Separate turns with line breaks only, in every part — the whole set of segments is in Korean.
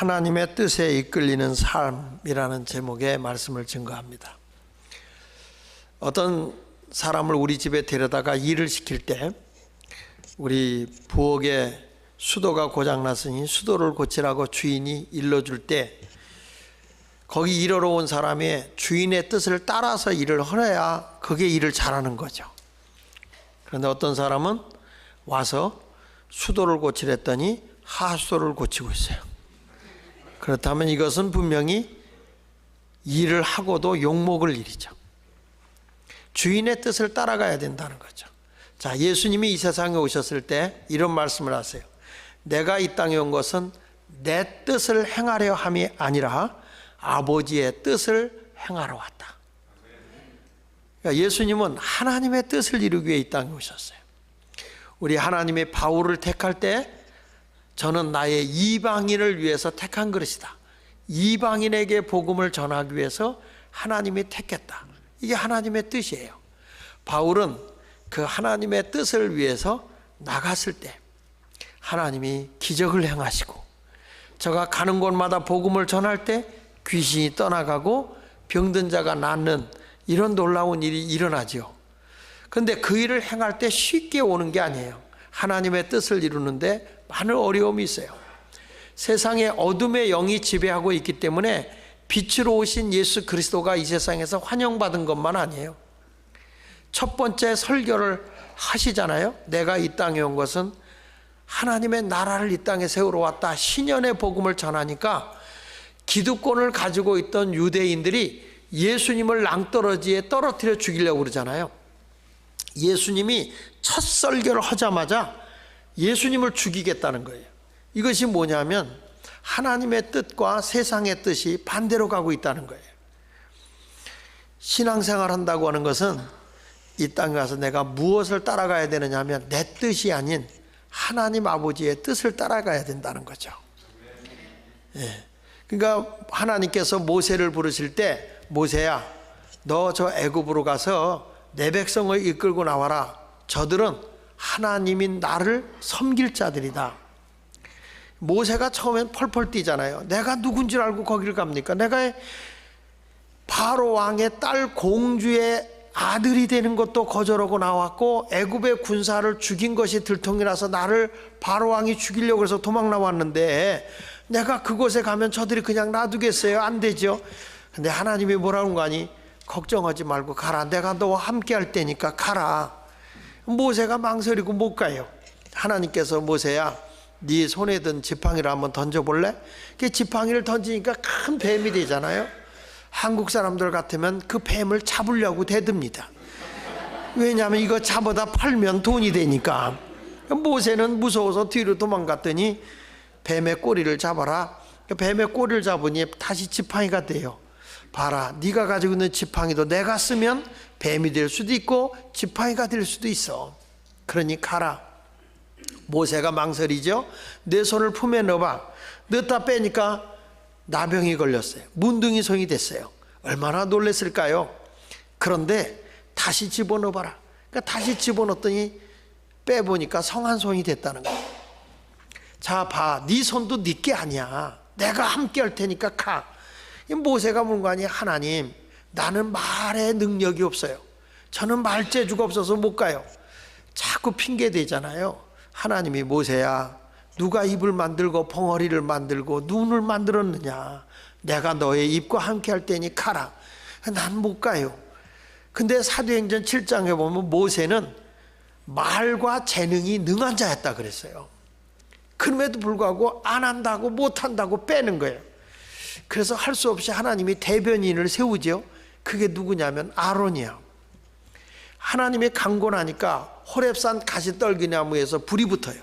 하나님의 뜻에 이끌리는 삶이라는 제목의 말씀을 증거합니다. 어떤 사람을 우리 집에 데려다가 일을 시킬 때 우리 부엌에 수도가 고장났으니 수도를 고치라고 주인이 일러줄 때 거기 일하러 온 사람이 주인의 뜻을 따라서 일을 해야 그게 일을 잘하는 거죠. 그런데 어떤 사람은 와서 수도를 고치랬더니 하수도를 고치고 있어요. 그렇다면 이것은 분명히 일을 하고도 욕먹을 일이죠. 주인의 뜻을 따라가야 된다는 거죠. 자, 예수님이 이 세상에 오셨을 때 이런 말씀을 하세요. 내가 이 땅에 온 것은 내 뜻을 행하려 함이 아니라 아버지의 뜻을 행하러 왔다. 그러니까 예수님은 하나님의 뜻을 이루기 위해 이 땅에 오셨어요. 우리 하나님의 바울을 택할 때 저는 나의 이방인을 위해서 택한 것이다. 이방인에게 복음을 전하기 위해서 하나님이 택했다. 이게 하나님의 뜻이에요. 바울은 그 하나님의 뜻을 위해서 나갔을 때 하나님이 기적을 행하시고 저가 가는 곳마다 복음을 전할 때 귀신이 떠나가고 병든 자가 낫는 이런 놀라운 일이 일어나죠. 그런데 그 일을 행할 때 쉽게 오는 게 아니에요. 하나님의 뜻을 이루는데 많은 어려움이 있어요. 세상에 어둠의 영이 지배하고 있기 때문에 빛으로 오신 예수 그리스도가 이 세상에서 환영받은 것만 아니에요. 첫 번째 설교를 하시잖아요. 내가 이 땅에 온 것은 하나님의 나라를 이 땅에 세우러 왔다. 신년의 복음을 전하니까 기득권을 가지고 있던 유대인들이 예수님을 낭떠러지에 떨어뜨려 죽이려고 그러잖아요. 예수님이 첫 설교를 하자마자 예수님을 죽이겠다는 거예요. 이것이 뭐냐면 하나님의 뜻과 세상의 뜻이 반대로 가고 있다는 거예요. 신앙생활 한다고 하는 것은 이 땅에 가서 내가 무엇을 따라가야 되느냐 하면 내 뜻이 아닌 하나님 아버지의 뜻을 따라가야 된다는 거죠. 예. 그러니까 하나님께서 모세를 부르실 때 모세야 너 저 애굽으로 가서 내 백성을 이끌고 나와라. 저들은 하나님인 나를 섬길 자들이다. 모세가 처음엔 펄펄 뛰잖아요. 내가 누군 줄 알고 거기를 갑니까? 내가 바로 왕의 딸 공주의 아들이 되는 것도 거절하고 나왔고 애굽의 군사를 죽인 것이 들통이라서 나를 바로 왕이 죽이려고 해서 도망 나왔는데 내가 그곳에 가면 저들이 그냥 놔두겠어요? 안 되죠. 근데 하나님이 뭐라는 거 아니? 걱정하지 말고 가라. 내가 너와 함께 할 테니까 가라. 모세가 망설이고 못 가요. 하나님께서 모세야 네 손에 든 지팡이를 한번 던져볼래? 그 지팡이를 던지니까 큰 뱀이 되잖아요. 한국 사람들 같으면 그 뱀을 잡으려고 대듭니다. 왜냐하면 이거 잡아다 팔면 돈이 되니까. 모세는 무서워서 뒤로 도망갔더니 뱀의 꼬리를 잡아라. 뱀의 꼬리를 잡으니 다시 지팡이가 돼요. 봐라, 네가 가지고 있는 지팡이도 내가 쓰면 뱀이 될 수도 있고 지팡이가 될 수도 있어. 그러니 가라. 모세가 망설이죠. 내 손을 품에 넣어봐. 넣다 빼니까 나병이 걸렸어요. 문둥이 손이 됐어요. 얼마나 놀랐을까요? 그런데 다시 집어넣어봐라. 그러니까 다시 집어넣었더니 빼보니까 성한 손이 됐다는 거예요. 자, 봐, 네 손도 네 게 아니야. 내가 함께 할 테니까 가. 모세가 묻는 거 아니에요. 하나님, 나는 말에 능력이 없어요. 저는 말재주가 없어서 못 가요. 자꾸 핑계 대잖아요. 하나님이 모세야, 누가 입을 만들고 벙어리를 만들고 눈을 만들었느냐? 내가 너의 입과 함께 할 테니 가라. 난 못 가요. 근데 사도행전 7장에 보면 모세는 말과 재능이 능한 자였다 그랬어요. 그럼에도 불구하고 안 한다고 못 한다고 빼는 거예요. 그래서 할 수 없이 하나님이 대변인을 세우죠. 그게 누구냐면 아론이야. 하나님이 강권하니까 호렙산 가시떨기나무에서 불이 붙어요.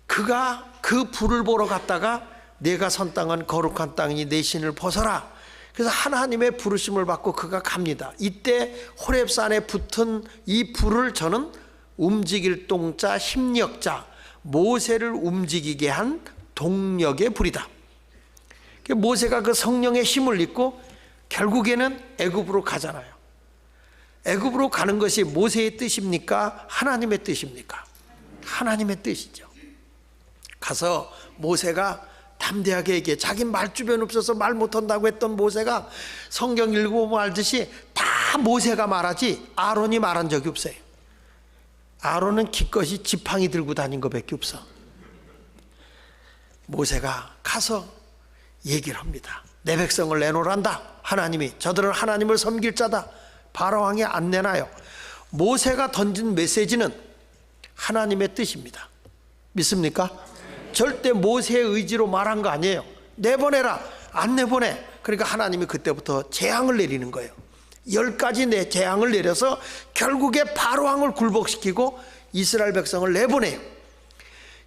그가 그 불을 보러 갔다가 내가 선 땅은 거룩한 땅이니 내 신을 벗어라. 그래서 하나님의 부르심을 받고 그가 갑니다. 이때 호렙산에 붙은 이 불을 저는 움직일 동자 힘력자, 모세를 움직이게 한 동력의 불이다. 모세가 그 성령의 힘을 입고 결국에는 애굽으로 가잖아요. 애굽으로 가는 것이 모세의 뜻입니까? 하나님의 뜻입니까? 하나님의 뜻이죠. 가서 모세가 담대하게 얘기해. 자기 말 주변 없어서 말 못한다고 했던 모세가 성경 읽어보면 알듯이 다 모세가 말하지 아론이 말한 적이 없어요. 아론은 기껏이 지팡이 들고 다닌 것밖에 없어. 모세가 가서 얘기를 합니다. 내 백성을 내놓으란다. 하나님이 저들은 하나님을 섬길 자다. 바로왕에 안 내놔요. 모세가 던진 메시지는 하나님의 뜻입니다. 믿습니까? 절대 모세의 의지로 말한 거 아니에요. 내보내라. 안 내보내. 그러니까 하나님이 그때부터 재앙을 내리는 거예요. 10가지 재앙을 내려서 결국에 바로왕을 굴복시키고 이스라엘 백성을 내보내요.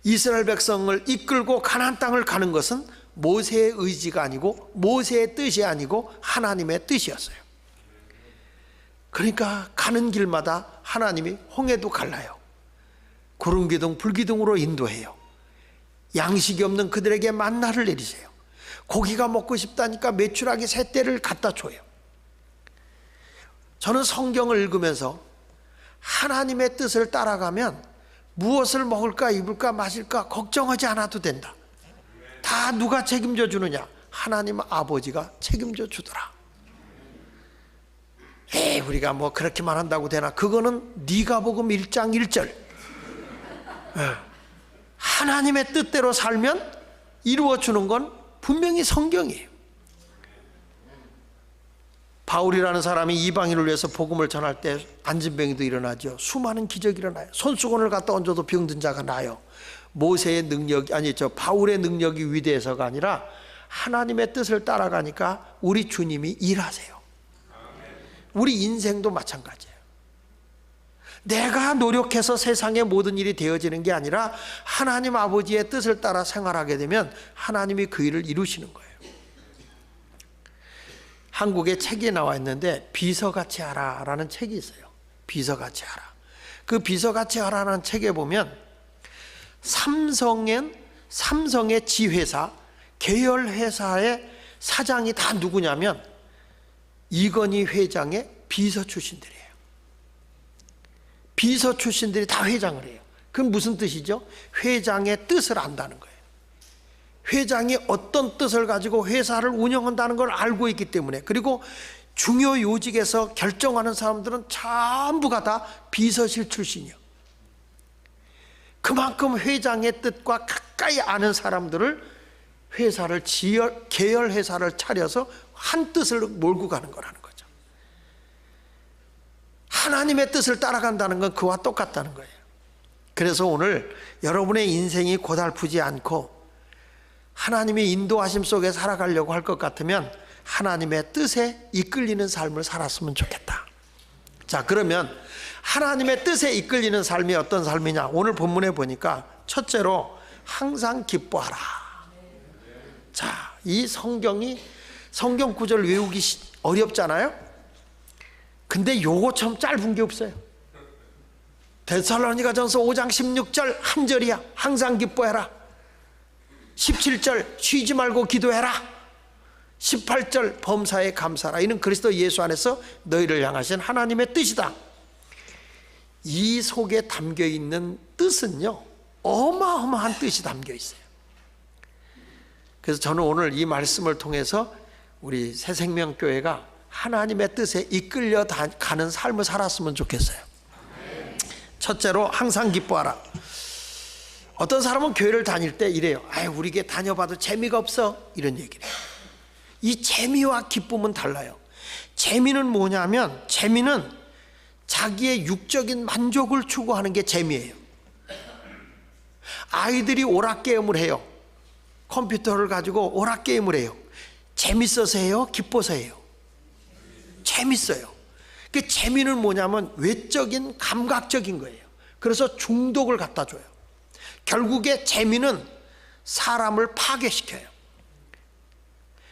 이스라엘 백성을 이끌고 가나안 땅을 가는 것은 모세의 의지가 아니고 모세의 뜻이 아니고 하나님의 뜻이었어요. 그러니까 가는 길마다 하나님이 홍해도 갈라요. 구름기둥 불기둥으로 인도해요. 양식이 없는 그들에게 만나를 내리세요. 고기가 먹고 싶다니까 메추라기 새 떼를 갖다 줘요. 저는 성경을 읽으면서 하나님의 뜻을 따라가면 무엇을 먹을까 입을까 마실까 걱정하지 않아도 된다. 다 누가 책임져 주느냐? 하나님 아버지가 책임져 주더라. 에이, 우리가 뭐 그렇게만 한다고 되나? 그거는 네가 복음 1장 1절. 하나님의 뜻대로 살면 이루어 주는 건 분명히 성경이에요. 바울이라는 사람이 이방인을 위해서 복음을 전할 때 안진병이도 일어나죠. 수많은 기적이 일어나요. 손수건을 갖다 얹어도 병든 자가 나요. 모세의 능력이 바울의 능력이 위대해서가 아니라 하나님의 뜻을 따라가니까 우리 주님이 일하세요. 우리 인생도 마찬가지예요. 내가 노력해서 세상의 모든 일이 되어지는 게 아니라 하나님 아버지의 뜻을 따라 생활하게 되면 하나님이 그 일을 이루시는 거예요. 한국에 책이 나와 있는데 비서같이 하라라는 책이 있어요. 비서같이 하라. 그 비서같이 하라는 책에 보면 삼성의 지회사, 계열회사의 사장이 다 누구냐면 이건희 회장의 비서 출신들이에요. 비서 출신들이 다 회장을 해요. 그건 무슨 뜻이죠? 회장의 뜻을 안다는 거예요. 회장이 어떤 뜻을 가지고 회사를 운영한다는 걸 알고 있기 때문에, 그리고 중요 요직에서 결정하는 사람들은 전부가 다 비서실 출신이요. 그만큼 회장의 뜻과 가까이 아는 사람들을 회사를 계열 회사를 차려서 한 뜻을 몰고 가는 거라는 거죠. 하나님의 뜻을 따라간다는 건 그와 똑같다는 거예요. 그래서 오늘 여러분의 인생이 고달프지 않고 하나님의 인도하심 속에 살아가려고 할 것 같으면 하나님의 뜻에 이끌리는 삶을 살았으면 좋겠다. 자, 그러면 하나님의 뜻에 이끌리는 삶이 어떤 삶이냐? 오늘 본문에 보니까 첫째로 항상 기뻐하라. 자, 이 성경 구절 외우기 어렵잖아요. 근데 요거처럼 짧은 게 없어요. 데살로니가전서 5장 16절 한 절이야. 항상 기뻐해라. 17절 쉬지 말고 기도해라. 18절 범사에 감사하라. 이는 그리스도 예수 안에서 너희를 향하신 하나님의 뜻이다. 이 속에 담겨있는 뜻은요, 어마어마한 뜻이 담겨 있어요. 그래서 저는 오늘 이 말씀을 통해서 우리 새생명교회가 하나님의 뜻에 이끌려 가는 삶을 살았으면 좋겠어요. 첫째로 항상 기뻐하라. 어떤 사람은 교회를 다닐 때 이래요. 우리 교회 다녀봐도 재미가 없어. 이런 얘기를 해요. 이 재미와 기쁨은 달라요. 재미는 뭐냐면, 재미는 자기의 육적인 만족을 추구하는 게 재미예요. 아이들이 오락게임을 해요. 컴퓨터를 가지고 오락게임을 해요. 재밌어서 해요? 기뻐서 해요? 재밌어요. 그 재미는 뭐냐면 외적인 감각적인 거예요. 그래서 중독을 갖다 줘요. 결국에 재미는 사람을 파괴시켜요.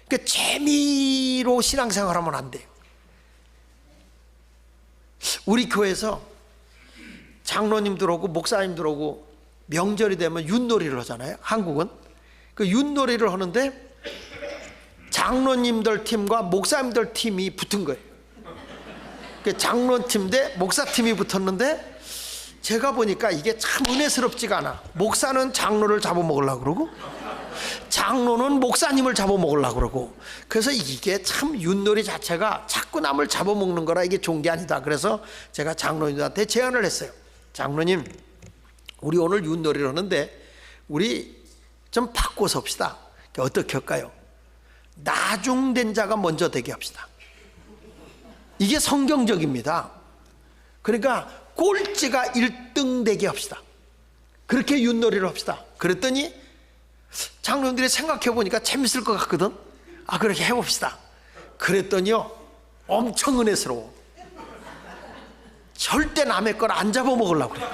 그 재미로 신앙생활하면 안 돼요. 우리 교회에서 장로님들 오고 목사님들 오고 명절이 되면 윷놀이를 하잖아요. 한국은 그 윷놀이를 하는데 장로님들 팀과 목사님들 팀이 붙은 거예요. 그 장로팀 대 목사팀이 붙었는데 제가 보니까 이게 참 은혜스럽지가 않아. 목사는 장로를 잡아먹으려고 그러고 장로는 목사님을 잡아먹으려고 그러고. 그래서 이게 참 윷놀이 자체가 자꾸 남을 잡아먹는 거라 이게 좋은 게 아니다. 그래서 제가 장로님한테 제안을 했어요. 장로님, 우리 오늘 윷놀이를 하는데 우리 좀 바꿔서 합시다. 어떻게 할까요? 나중된 자가 먼저 되게 합시다. 이게 성경적입니다. 그러니까 꼴찌가 1등 되게 합시다. 그렇게 윷놀이를 합시다. 그랬더니 장로님들이 생각해 보니까 재밌을 것 같거든. 아, 그렇게 해봅시다. 그랬더니요, 엄청 은혜스러워. 절대 남의 걸 안 잡아먹으려고 그래.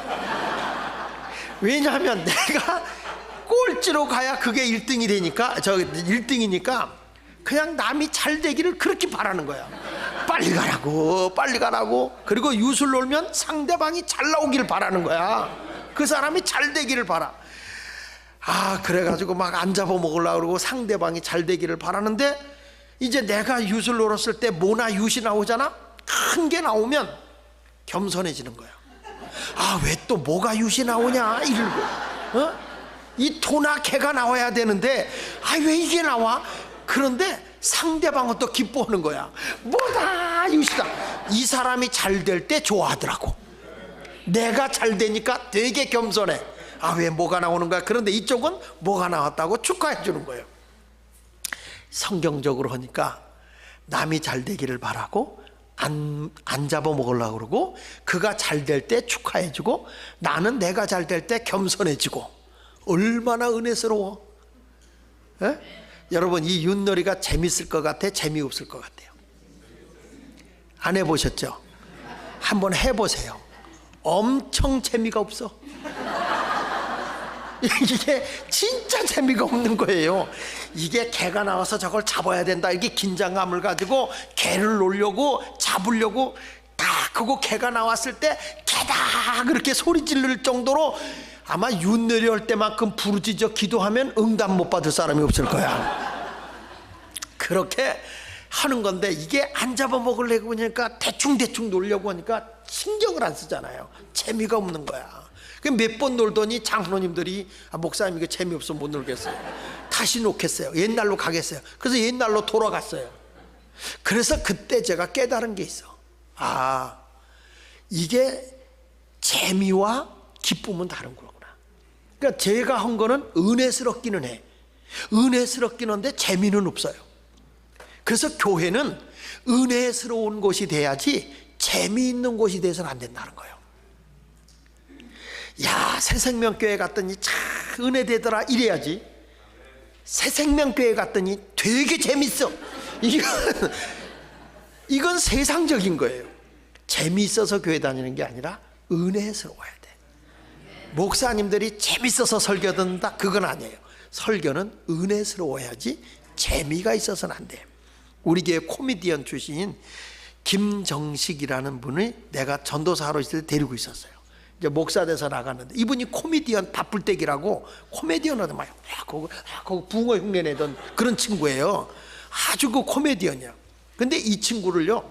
왜냐하면 내가 꼴찌로 가야 그게 1등이 되니까, 1등이니까 그냥 남이 잘 되기를 그렇게 바라는 거야. 빨리 가라고, 빨리 가라고. 그리고 윷을 놀면 상대방이 잘 나오기를 바라는 거야. 그 사람이 잘 되기를 바라. 아, 그래가지고 막 안 잡아먹으려고 그러고 상대방이 잘 되기를 바라는데, 이제 내가 윷을 놀았을 때 모나 윷이 나오잖아. 큰 게 나오면 겸손해지는 거야. 아, 왜 또 뭐가 윷이 나오냐 이러고, 이 토나 개가 나와야 되는데 아, 왜 이게 나와? 그런데 상대방은 또 기뻐하는 거야. 뭐다, 윷이다. 이 사람이 잘 될 때 좋아하더라고. 내가 잘 되니까 되게 겸손해. 아, 왜 뭐가 나오는 거야? 그런데 이쪽은 뭐가 나왔다고 축하해 주는 거예요. 성경적으로 하니까 남이 잘 되기를 바라고 안 잡아먹으려고 그러고, 그가 잘 될 때 축하해 주고, 나는 내가 잘 될 때 겸손해지고. 얼마나 은혜스러워. 에? 여러분, 이 윷놀이가 재밌을 것 같아? 재미없을 것 같아요? 안 해보셨죠? 한번 해보세요. 엄청 재미가 없어. 이게 진짜 재미가 없는 거예요. 이게 개가 나와서 저걸 잡아야 된다, 이게 긴장감을 가지고 개를 놓으려고 잡으려고 다 그거 개가 나왔을 때 개다 그렇게 소리 지를 정도로 아마 윷놀이 할 때만큼 부르짖어 기도하면 응답 못 받을 사람이 없을 거야. 그렇게 하는 건데, 이게 안 잡아먹으려고 하니까 대충대충 놀려고 하니까 신경을 안 쓰잖아요. 재미가 없는 거야. 몇 번 놀더니 장로님들이 아, 목사님 이거 재미없어 못 놀겠어요. 다시 놓겠어요. 옛날로 가겠어요. 그래서 옛날로 돌아갔어요. 그래서 그때 제가 깨달은 게 있어. 아, 이게 재미와 기쁨은 다른 거구나. 그러니까 제가 한 거는 은혜스럽기는 해. 은혜스럽긴 한데 재미는 없어요. 그래서 교회는 은혜스러운 곳이 돼야지 재미있는 곳이 돼서는 안 된다는 거예요. 야, 새생명교회 갔더니 참 은혜되더라 이래야지. 새생명교회 갔더니 되게 재밌어. 이건 세상적인 거예요. 재미있어서 교회 다니는 게 아니라 은혜스러워야 돼. 목사님들이 재밌어서 설교 듣는다, 그건 아니에요. 설교는 은혜스러워야지 재미가 있어서는 안 돼요. 우리 교회 코미디언 출신인 김정식이라는 분이 내가 전도사로 있을 때 데리고 있었어요. 이제 목사 돼서 나갔는데, 이분이 코미디언 바쁠때기라고 코미디언하다 막 거기 붕어 흉내 내던 그런 친구예요. 아주 그 코미디언이야. 근데 이 친구를요,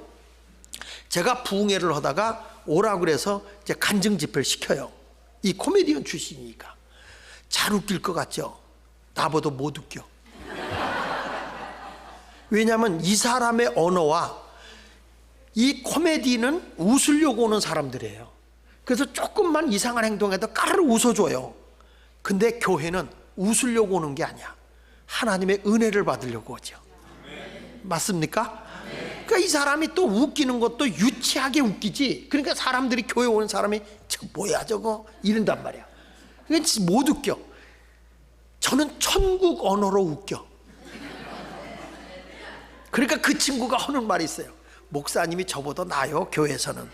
제가 부흥회를 하다가 오라고 그래서 이제 간증 집회를 시켜요. 이 코미디언 출신이니까 잘 웃길 것 같죠? 나보다 못 웃겨. 왜냐하면 이 사람의 언어와 이 코미디는 웃으려고 오는 사람들이에요. 그래서 조금만 이상한 행동해도 까르르 웃어줘요. 근데 교회는 웃으려고 오는 게 아니야. 하나님의 은혜를 받으려고 오죠. 맞습니까? 그러니까 이 사람이 또 웃기는 것도 유치하게 웃기지. 그러니까 사람들이 교회 오는 사람이 저 뭐야 저거 이런단 말이야. 그러니까 못 웃겨. 저는 천국 언어로 웃겨. 그러니까 그 친구가 하는 말이 있어요. 목사님이 저보다 나아요, 교회에서는.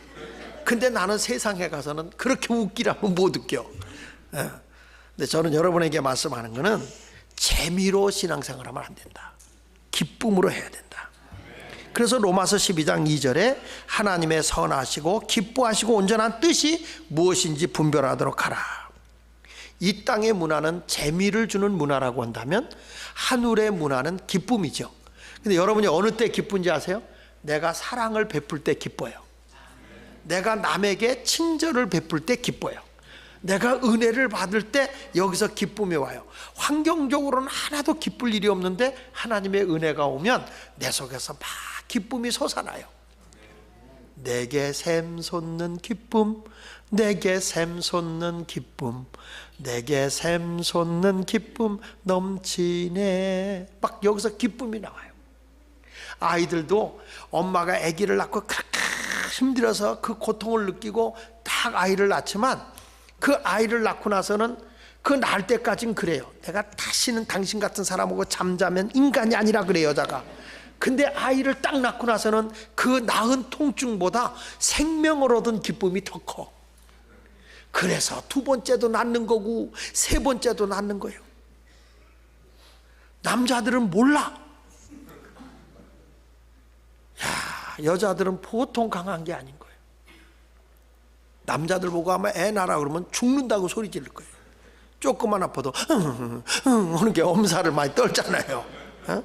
근데 나는 세상에 가서는 그렇게 웃기라면 못 웃겨. 근데 저는 여러분에게 말씀하는 거는 재미로 신앙생활하면 안 된다. 기쁨으로 해야 된다. 그래서 로마서 12장 2절에 하나님의 선하시고 기뻐하시고 온전한 뜻이 무엇인지 분별하도록 하라. 이 땅의 문화는 재미를 주는 문화라고 한다면 하늘의 문화는 기쁨이죠. 근데 여러분이 어느 때 기쁜지 아세요? 내가 사랑을 베풀 때 기뻐요. 내가 남에게 친절을 베풀 때 기뻐요. 내가 은혜를 받을 때 여기서 기쁨이 와요. 환경적으로는 하나도 기쁠 일이 없는데 하나님의 은혜가 오면 내 속에서 막 기쁨이 솟아나요. 내게 샘솟는 기쁨, 내게 샘솟는 기쁨, 내게 샘솟는 기쁨 넘치네. 막 여기서 기쁨이 나와요. 아이들도 엄마가 아기를 낳고 그렇게 힘들어서 그 고통을 느끼고 딱 아이를 낳지만 그 아이를 낳고 나서는 그 낳을 때까지는 그래요. 내가 다시는 당신 같은 사람하고 잠자면 인간이 아니라 그래, 여자가. 근데 아이를 딱 낳고 나서는 그 낳은 통증보다 생명을 얻은 기쁨이 더 커. 그래서 두 번째도 낳는 거고 세 번째도 낳는 거예요. 남자들은 몰라. 야, 여자들은 보통 강한 게 아닌 거예요. 남자들 보고 아마 애 낳으라 그러면 죽는다고 소리 지를 거예요. 조금만 아파도 하는 게 엄살을 많이 떨잖아요. 어?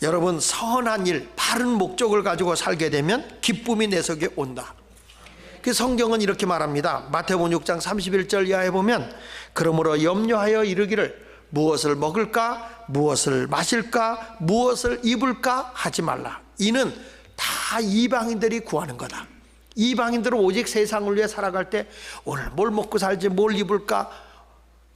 여러분, 선한 일, 바른 목적을 가지고 살게 되면 기쁨이 내 속에 온다. 그 성경은 이렇게 말합니다. 마태복음 6장 31절 이하에 보면 그러므로 염려하여 이르기를 무엇을 먹을까, 무엇을 마실까, 무엇을 입을까 하지 말라. 이는 다 이방인들이 구하는 거다. 이방인들은 오직 세상을 위해 살아갈 때 오늘 뭘 먹고 살지, 뭘 입을까,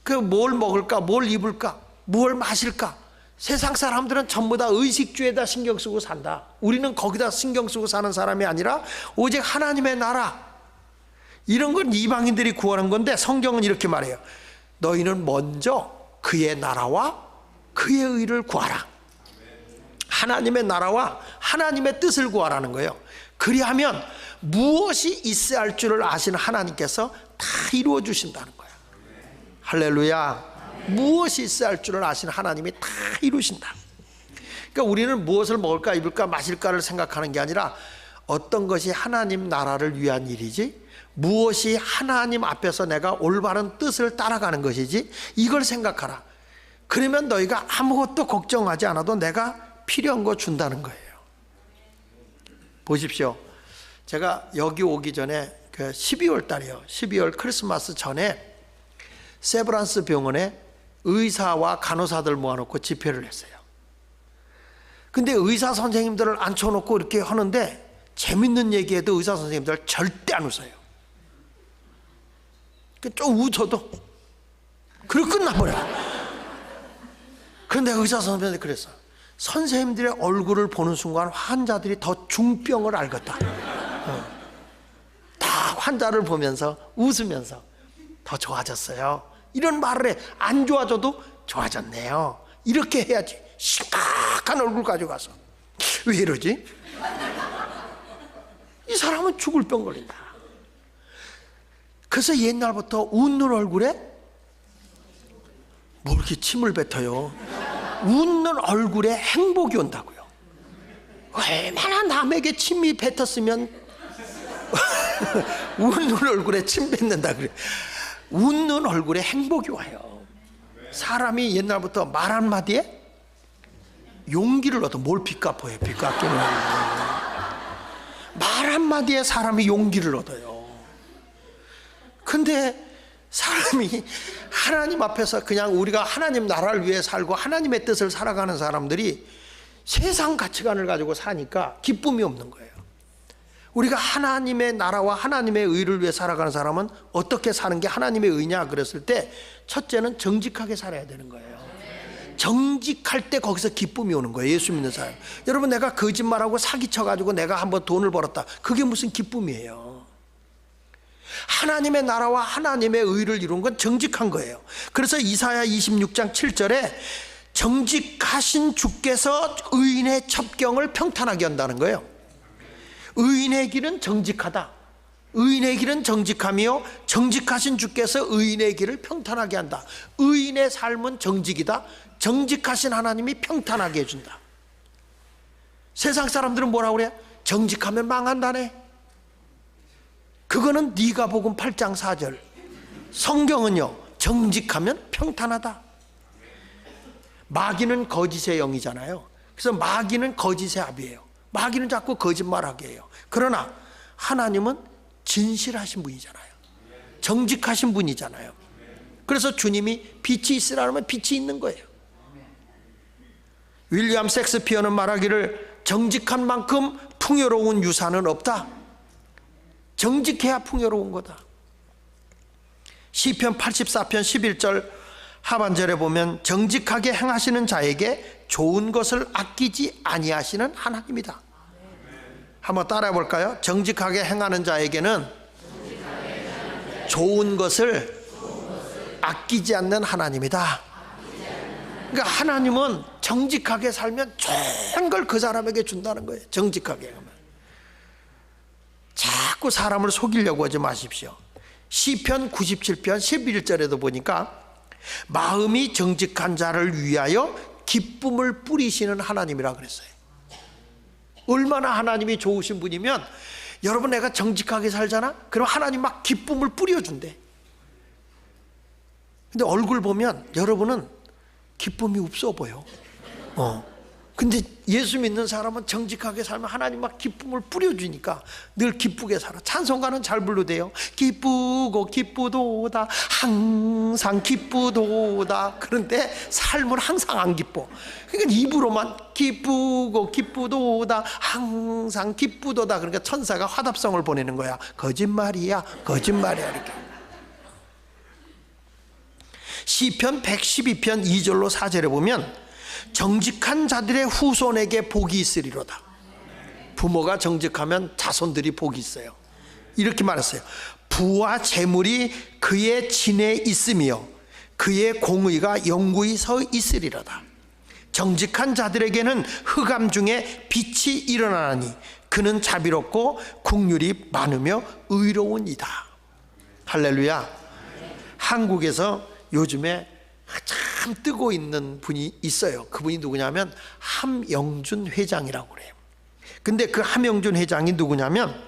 그 뭘 먹을까, 뭘 입을까, 뭘 마실까. 세상 사람들은 전부 다 의식주에다 신경 쓰고 산다. 우리는 거기다 신경 쓰고 사는 사람이 아니라 오직 하나님의 나라, 이런 건 이방인들이 구하는 건데 성경은 이렇게 말해요. 너희는 먼저 그의 나라와 그의 의를 구하라. 하나님의 나라와 하나님의 뜻을 구하라는 거예요. 그리하면 무엇이 있어야 할 줄을 아시는 하나님께서 다 이루어 주신다는 거예요. 할렐루야. 무엇이 있어야 할 줄을 아시는 하나님이 다 이루신다. 그러니까 우리는 무엇을 먹을까, 입을까, 마실까를 생각하는 게 아니라 어떤 것이 하나님 나라를 위한 일이지, 무엇이 하나님 앞에서 내가 올바른 뜻을 따라가는 것이지, 이걸 생각하라. 그러면 너희가 아무것도 걱정하지 않아도 내가 필요한 거 준다는 거예요. 보십시오. 제가 여기 오기 전에 그 12월 달이요. 12월 크리스마스 전에 세브란스 병원에 의사와 간호사들 모아놓고 집회를 했어요. 근데 의사 선생님들을 앉혀놓고 이렇게 하는데 재밌는 얘기해도 의사 선생님들 절대 안 웃어요. 좀 웃어도 그리고 끝나버려요. 그런데 의사 선생님들이 그랬어. 선생님들의 얼굴을 보는 순간 환자들이 더 중병을 알겠다. 다 환자를 보면서 웃으면서 더 좋아졌어요. 이런 말을 해. 안 좋아져도 좋아졌네요. 이렇게 해야지. 심각한 얼굴 가지고 가서 왜 이러지? 이 사람은 죽을 병 걸린다. 그래서 옛날부터 웃는 얼굴에 뭐 이렇게 침을 뱉어요. 웃는 얼굴에 행복이 온다고요. 얼마나 남에게 침이 뱉었으면 웃는 얼굴에 침 뱉는다 그래. 웃는 얼굴에 행복이 와요. 사람이 옛날부터 말 한마디에 용기를 얻어. 뭘 빚갚아요? 빚갚기는 말 한마디에 사람이 용기를 얻어요. 근데 사람이 하나님 앞에서 그냥 우리가 하나님 나라를 위해 살고 하나님의 뜻을 살아가는 사람들이 세상 가치관을 가지고 사니까 기쁨이 없는 거예요. 우리가 하나님의 나라와 하나님의 의를 위해 살아가는 사람은 어떻게 사는 게 하나님의 의냐 그랬을 때 첫째는 정직하게 살아야 되는 거예요. 정직할 때 거기서 기쁨이 오는 거예요. 예수 믿는 사람. 여러분, 내가 거짓말하고 사기쳐가지고 내가 한번 돈을 벌었다, 그게 무슨 기쁨이에요? 하나님의 나라와 하나님의 의를 이룬 건 정직한 거예요. 그래서 이사야 26장 7절에 정직하신 주께서 의인의 첩경을 평탄하게 한다는 거예요. 의인의 길은 정직하다. 의인의 길은 정직하며 정직하신 주께서 의인의 길을 평탄하게 한다. 의인의 삶은 정직이다. 정직하신 하나님이 평탄하게 해준다. 세상 사람들은 뭐라고 그래? 정직하면 망한다네. 그거는 니가복음 8장 4절. 성경은요, 정직하면 평탄하다. 마귀는 거짓의 영이잖아요. 그래서 마귀는 거짓의 압이에요. 마귀는 자꾸 거짓말하게 해요. 그러나 하나님은 진실하신 분이잖아요. 정직하신 분이잖아요. 그래서 주님이 빛이 있으라 하면 빛이 있는 거예요. 윌리엄 셰익스피어는 말하기를 정직한 만큼 풍요로운 유산은 없다. 정직해야 풍요로운 거다. 시편 84편 11절 하반절에 보면 정직하게 행하시는 자에게 좋은 것을 아끼지 아니하시는 하나님이다. 한번 따라해 볼까요? 정직하게 행하는 자에게는 좋은 것을 아끼지 않는 하나님이다. 그러니까 하나님은 정직하게 살면 좋은 걸 그 사람에게 준다는 거예요. 정직하게 하면. 자꾸 사람을 속이려고 하지 마십시오. 시편 97편 11절에도 보니까 마음이 정직한 자를 위하여 기쁨을 뿌리시는 하나님이라 그랬어요. 얼마나 하나님이 좋으신 분이면, 여러분 내가 정직하게 살잖아? 그럼 하나님 막 기쁨을 뿌려준대. 근데 얼굴 보면 여러분은 기쁨이 없어 보여. 근데 예수 믿는 사람은 정직하게 살면 하나님 막 기쁨을 뿌려주니까 늘 기쁘게 살아. 찬송가는 잘 불러대요. 기쁘고 기쁘도다 항상 기쁘도다. 그런데 삶은 항상 안 기뻐. 그러니까 입으로만 기쁘고 기쁘도다 항상 기쁘도다. 그러니까 천사가 화답성을 보내는 거야. 거짓말이야 거짓말이야 이렇게. 시편 112편 2절로 4절에 보면 정직한 자들의 후손에게 복이 있으리로다. 부모가 정직하면 자손들이 복이 있어요. 이렇게 말했어요. 부와 재물이 그의 진에 있으며 그의 공의가 영구히 서 있으리로다. 정직한 자들에게는 흑암 중에 빛이 일어나니 그는 자비롭고 긍휼이 많으며 의로운이다. 할렐루야. 한국에서 요즘에 참 뜨고 있는 분이 있어요. 그분이 누구냐면 함영준 회장이라고 그래요. 근데 그 함영준 회장이 누구냐면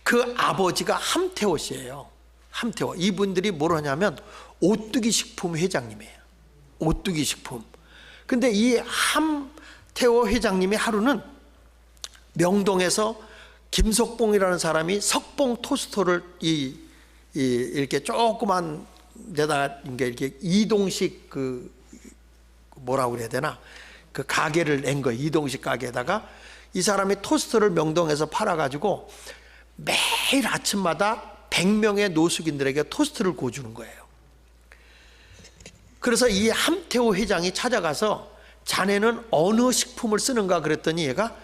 그 아버지가 함태호 씨예요. 함태호. 이분들이 뭘 하냐면 오뚜기 식품 회장님이에요. 오뚜기 식품. 근데 이 함태호 회장님이 하루는 명동에서 김석봉이라는 사람이 석봉 토스터를 이렇게 조그만 데다가 이렇게 이동식 그 뭐라고 그래야 되나 그 가게를 낸 거예요. 이동식 가게에다가 이 사람이 토스트를 명동에서 팔아가지고 매일 아침마다 100명의 노숙인들에게 토스트를 구워주는 거예요. 그래서 이 함태호 회장이 찾아가서 자네는 어느 식품을 쓰는가 그랬더니 얘가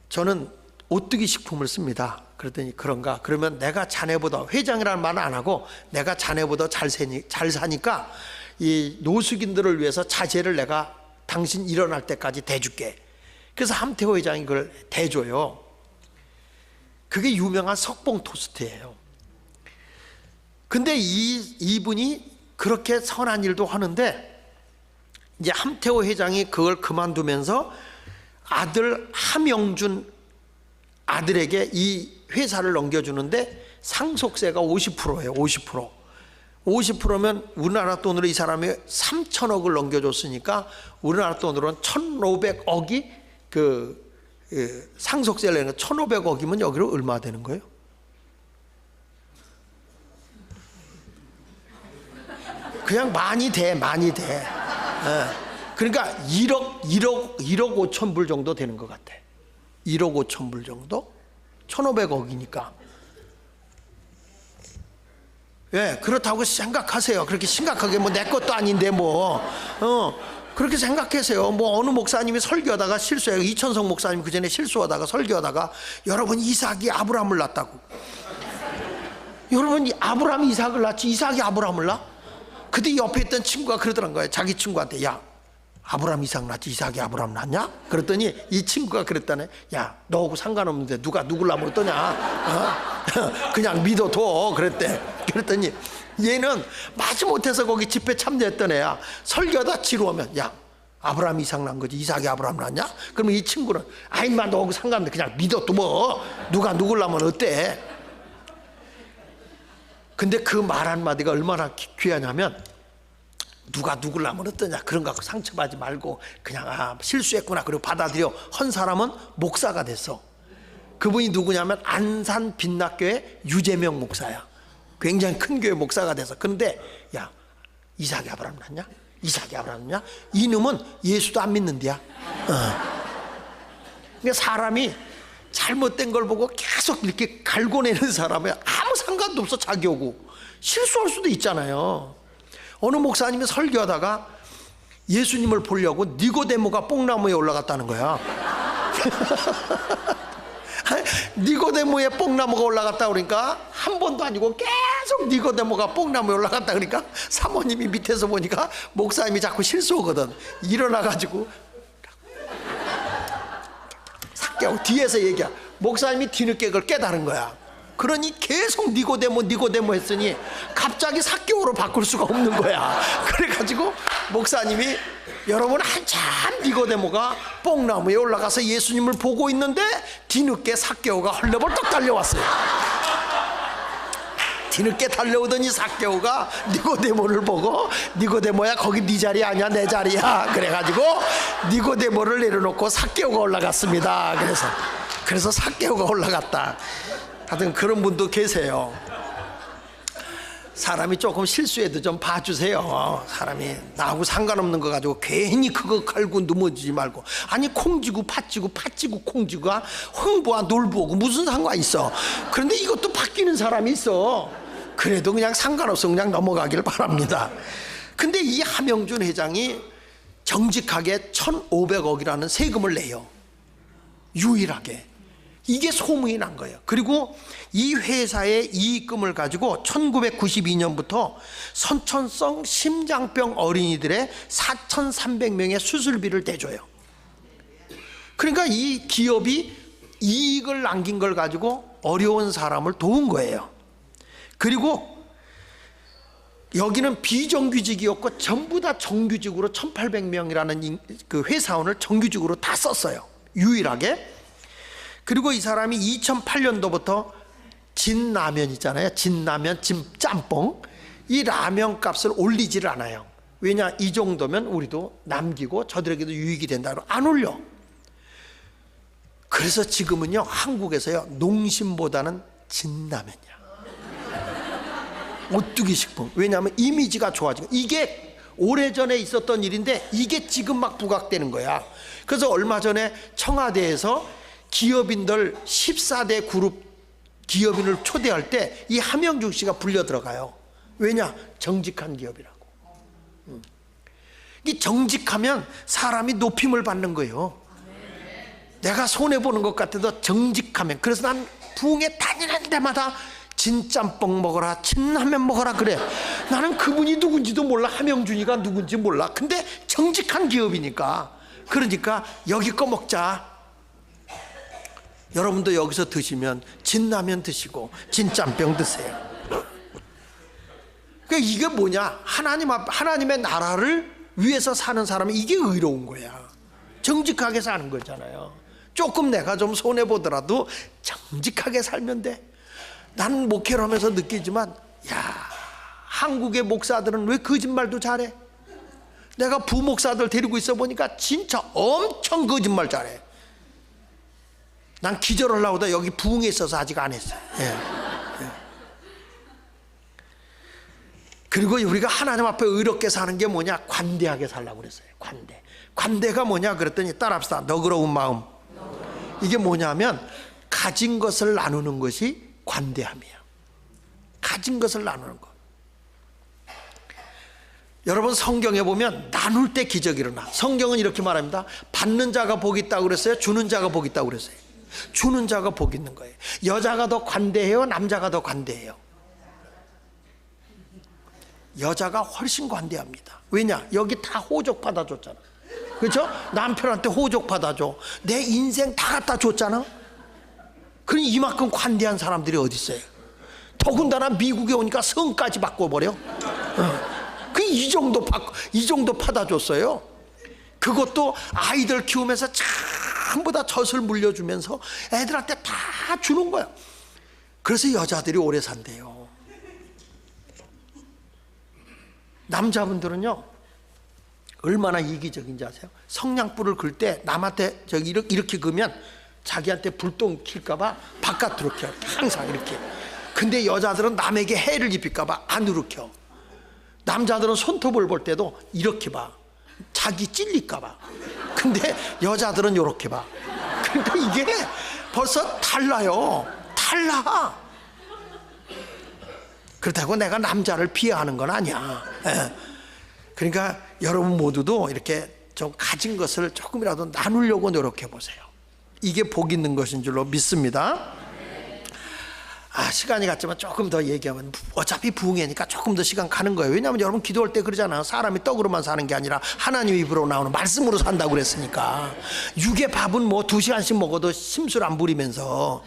저는 오뚜기 식품을 씁니다. 그랬더니 그런가? 그러면 내가 자네보다, 회장이라는 말은 안 하고 내가 자네보다 잘 사니까 이 노숙인들을 위해서 자재를 내가 당신 일어날 때까지 대줄게. 그래서 함태호 회장이 그걸 대줘요. 그게 유명한 석봉 토스트예요. 근데 이분이 그렇게 선한 일도 하는데 이제 함태호 회장이 그걸 그만두면서 아들 함영준 아들에게 이 회사를 넘겨주는데 상속세가 50%예요. 50%. 50%면 우리나라 돈으로 이 사람이 3천억을 넘겨줬으니까 우리나라 돈으로는 1,500억이 상속세를 내는 거. 1,500억이면 여기로 얼마 되는 거예요? 그냥 많이 돼. 그러니까 1억 5천 불 정도 되는 것 같아. 1억 5천 불 정도? 1,500억이니까. 예, 그렇다고 생각하세요. 그렇게 심각하게 뭐 내 것도 아닌데 그렇게 생각하세요. 뭐 어느 목사님이 설교하다가 실수해요. 이천성 목사님 그전에 실수하다가 설교하다가 여러분 이삭이 아브라함을 낳았다고. 여러분 아브라함이 이삭을 낳지 이삭이 아브라함을 낳아? 그때 옆에 있던 친구가 그러더란 거예요. 자기 친구한테 야 아브라함 이삭 낳지 이삭이 아브라함 낳냐? 그랬더니 이 친구가 그랬다네. 야 너하고 상관없는데 누가 누굴 낳으면 어떠냐? 그냥 믿어둬 그랬대. 그랬더니 얘는 마지못해서 거기 집회 참여했던 애야. 설교하다 지루하면 야 아브라함 이삭 낳은 거지 이삭이 아브라함 낳냐? 그러면 이 친구는 아 임마 너하고 상관없는데 그냥 믿어둬. 누가 누굴 낳으면 어때? 근데 그 말 한마디가 얼마나 귀하냐면 누가 누굴 낳으면 어떠냐 그런 거 갖고 상처받지 말고 그냥 실수했구나 그리고 받아들여 헌 사람은 목사가 됐어. 그분이 누구냐면 안산 빛납교회 유재명 목사야. 굉장히 큰 교회 목사가 돼서. 그런데 야, 이삭이 아브라함 낳냐? 이삭이 아브라함 낳냐? 이놈은 예수도 안 믿는데야. 그러니까 사람이 잘못된 걸 보고 계속 이렇게 갈고내는 사람은 아무 상관도 없어. 자기 오고 실수할 수도 있잖아요. 어느 목사님이 설교하다가 예수님을 보려고 니고데모가 뽕나무에 올라갔다는 거야. 니고데모에 뽕나무가 올라갔다 그러니까 한 번도 아니고 계속 니고데모가 뽕나무에 올라갔다 그러니까 사모님이 밑에서 보니까 목사님이 자꾸 실수하거든. 일어나가지고 삭개하고 뒤에서 얘기야. 목사님이 뒤늦게 그걸 깨달은 거야. 그러니 계속 니고데모 했으니 갑자기 삭개오로 바꿀 수가 없는 거야. 그래가지고 목사님이 여러분 한참 니고데모가 뽕나무에 올라가서 예수님을 보고 있는데 뒤늦게 삭개오가 헐레벌떡 달려왔어요. 뒤늦게 달려오더니 삭개오가 니고데모를 보고 니고데모야 거기 네 자리 아니야 내 자리야. 그래가지고 니고데모를 내려놓고 삭개오가 올라갔습니다. 그래서 삭개오가 올라갔다. 하여튼 그런 분도 계세요. 사람이 조금 실수해도 좀 봐주세요. 사람이 나하고 상관없는 거 가지고 괜히 그거 갈고 넘어지지 말고. 아니 콩지고 팥지고 콩지고가 흥부와 놀부하고 무슨 상관 있어. 그런데 이것도 바뀌는 사람이 있어. 그래도 그냥 상관없어. 그냥 넘어가길 바랍니다. 근데 이 함영준 회장이 정직하게 1,500억이라는 세금을 내요. 유일하게. 이게 소문이 난 거예요. 그리고 이 회사의 이익금을 가지고 1992년부터 선천성 심장병 어린이들의 4,300명의 수술비를 대줘요. 그러니까 이 기업이 이익을 남긴 걸 가지고 어려운 사람을 도운 거예요. 그리고 여기는 비정규직이었고 전부 다 정규직으로 1,800명이라는 그 회사원을 정규직으로 다 썼어요. 유일하게. 그리고 이 사람이 2008년도부터 진라면 있잖아요. 진라면, 진짬뽕. 이 라면 값을 올리지를 않아요. 왜냐? 이 정도면 우리도 남기고 저들에게도 유익이 된다고 안 올려. 그래서 지금은요, 한국에서요, 농심보다는 진라면이야. 오뚜기 식품. 왜냐하면 이미지가 좋아지고. 이게 오래전에 있었던 일인데 이게 지금 막 부각되는 거야. 그래서 얼마 전에 청와대에서 기업인들 14대 그룹 기업인을 초대할 때 이 함영준 씨가 불려 들어가요. 왜냐? 정직한 기업이라고. 이 정직하면 사람이 높임을 받는 거예요. 내가 손해보는 것 같아도 정직하면. 그래서 난 부흥회 다니는 데마다 진짬뽕 먹어라, 진라면 먹어라 그래. 나는 그분이 누군지도 몰라. 함영준이가 누군지 몰라. 근데 정직한 기업이니까. 그러니까 여기 거 먹자. 여러분도 여기서 드시면 진라면 드시고 진짬뽕 드세요. 그러니까 이게 뭐냐? 하나님의 나라를 위해서 사는 사람은 이게 의로운 거야. 정직하게 사는 거잖아요. 조금 내가 좀 손해보더라도 정직하게 살면 돼. 나는 목회를 하면서 느끼지만 야, 한국의 목사들은 왜 거짓말도 잘해? 내가 부목사들 데리고 있어 보니까 진짜 엄청 거짓말 잘해. 난 기절하려고 하다 여기 부흥에 있어서 아직 안 했어요. 예. 그리고 우리가 하나님 앞에 의롭게 사는 게 뭐냐? 관대하게 살라고 그랬어요. 관대가 뭐냐 그랬더니 따라합시다. 너그러운 마음. 이게 뭐냐면 가진 것을 나누는 것이 관대함이에요. 가진 것을 나누는 것. 여러분 성경에 보면 나눌 때 기적이 일어나. 성경은 이렇게 말합니다. 받는 자가 복이 있다고 그랬어요? 주는 자가 복이 있다고 그랬어요? 주는 자가 복이 있는 거예요. 여자가 더 관대해요? 남자가 더 관대해요? 여자가 훨씬 관대합니다. 왜냐? 여기 다 호적 받아줬잖아. 그렇죠? 남편한테 호적 받아줘. 내 인생 다 갖다 줬잖아. 그러니 이만큼 관대한 사람들이 어디 있어요? 더군다나 미국에 오니까 성까지 바꿔버려. 그 이 정도 받아줬어요. 그것도 아이들 키우면서 전부 다 젖을 물려주면서 애들한테 다 주는 거야. 그래서 여자들이 오래 산대요. 남자분들은요 얼마나 이기적인지 아세요? 성냥불을 긁을 때 남한테 이렇게 그으면 자기한테 불똥 킬까봐 바깥으로 켜. 항상 이렇게. 근데 여자들은 남에게 해를 입힐까 봐 안 일으켜. 남자들은 손톱을 볼 때도 이렇게 봐. 자기 찔릴까 봐. 근데 여자들은 이렇게 봐. 그러니까 이게 벌써 달라요. 달라. 그렇다고 내가 남자를 비하하는 건 아니야. 그러니까 여러분 모두도 이렇게 좀 가진 것을 조금이라도 나누려고 노력해 보세요. 이게 복 있는 것인 줄로 믿습니다. 시간이 갔지만 조금 더 얘기하면, 어차피 부흥회니까 조금 더 시간 가는 거예요. 왜냐하면 여러분 기도할 때 그러잖아요. 사람이 떡으로만 사는 게 아니라 하나님 입으로 나오는 말씀으로 산다고 그랬으니까. 육의 밥은 뭐 2시간씩 먹어도 심술 안 부리면서,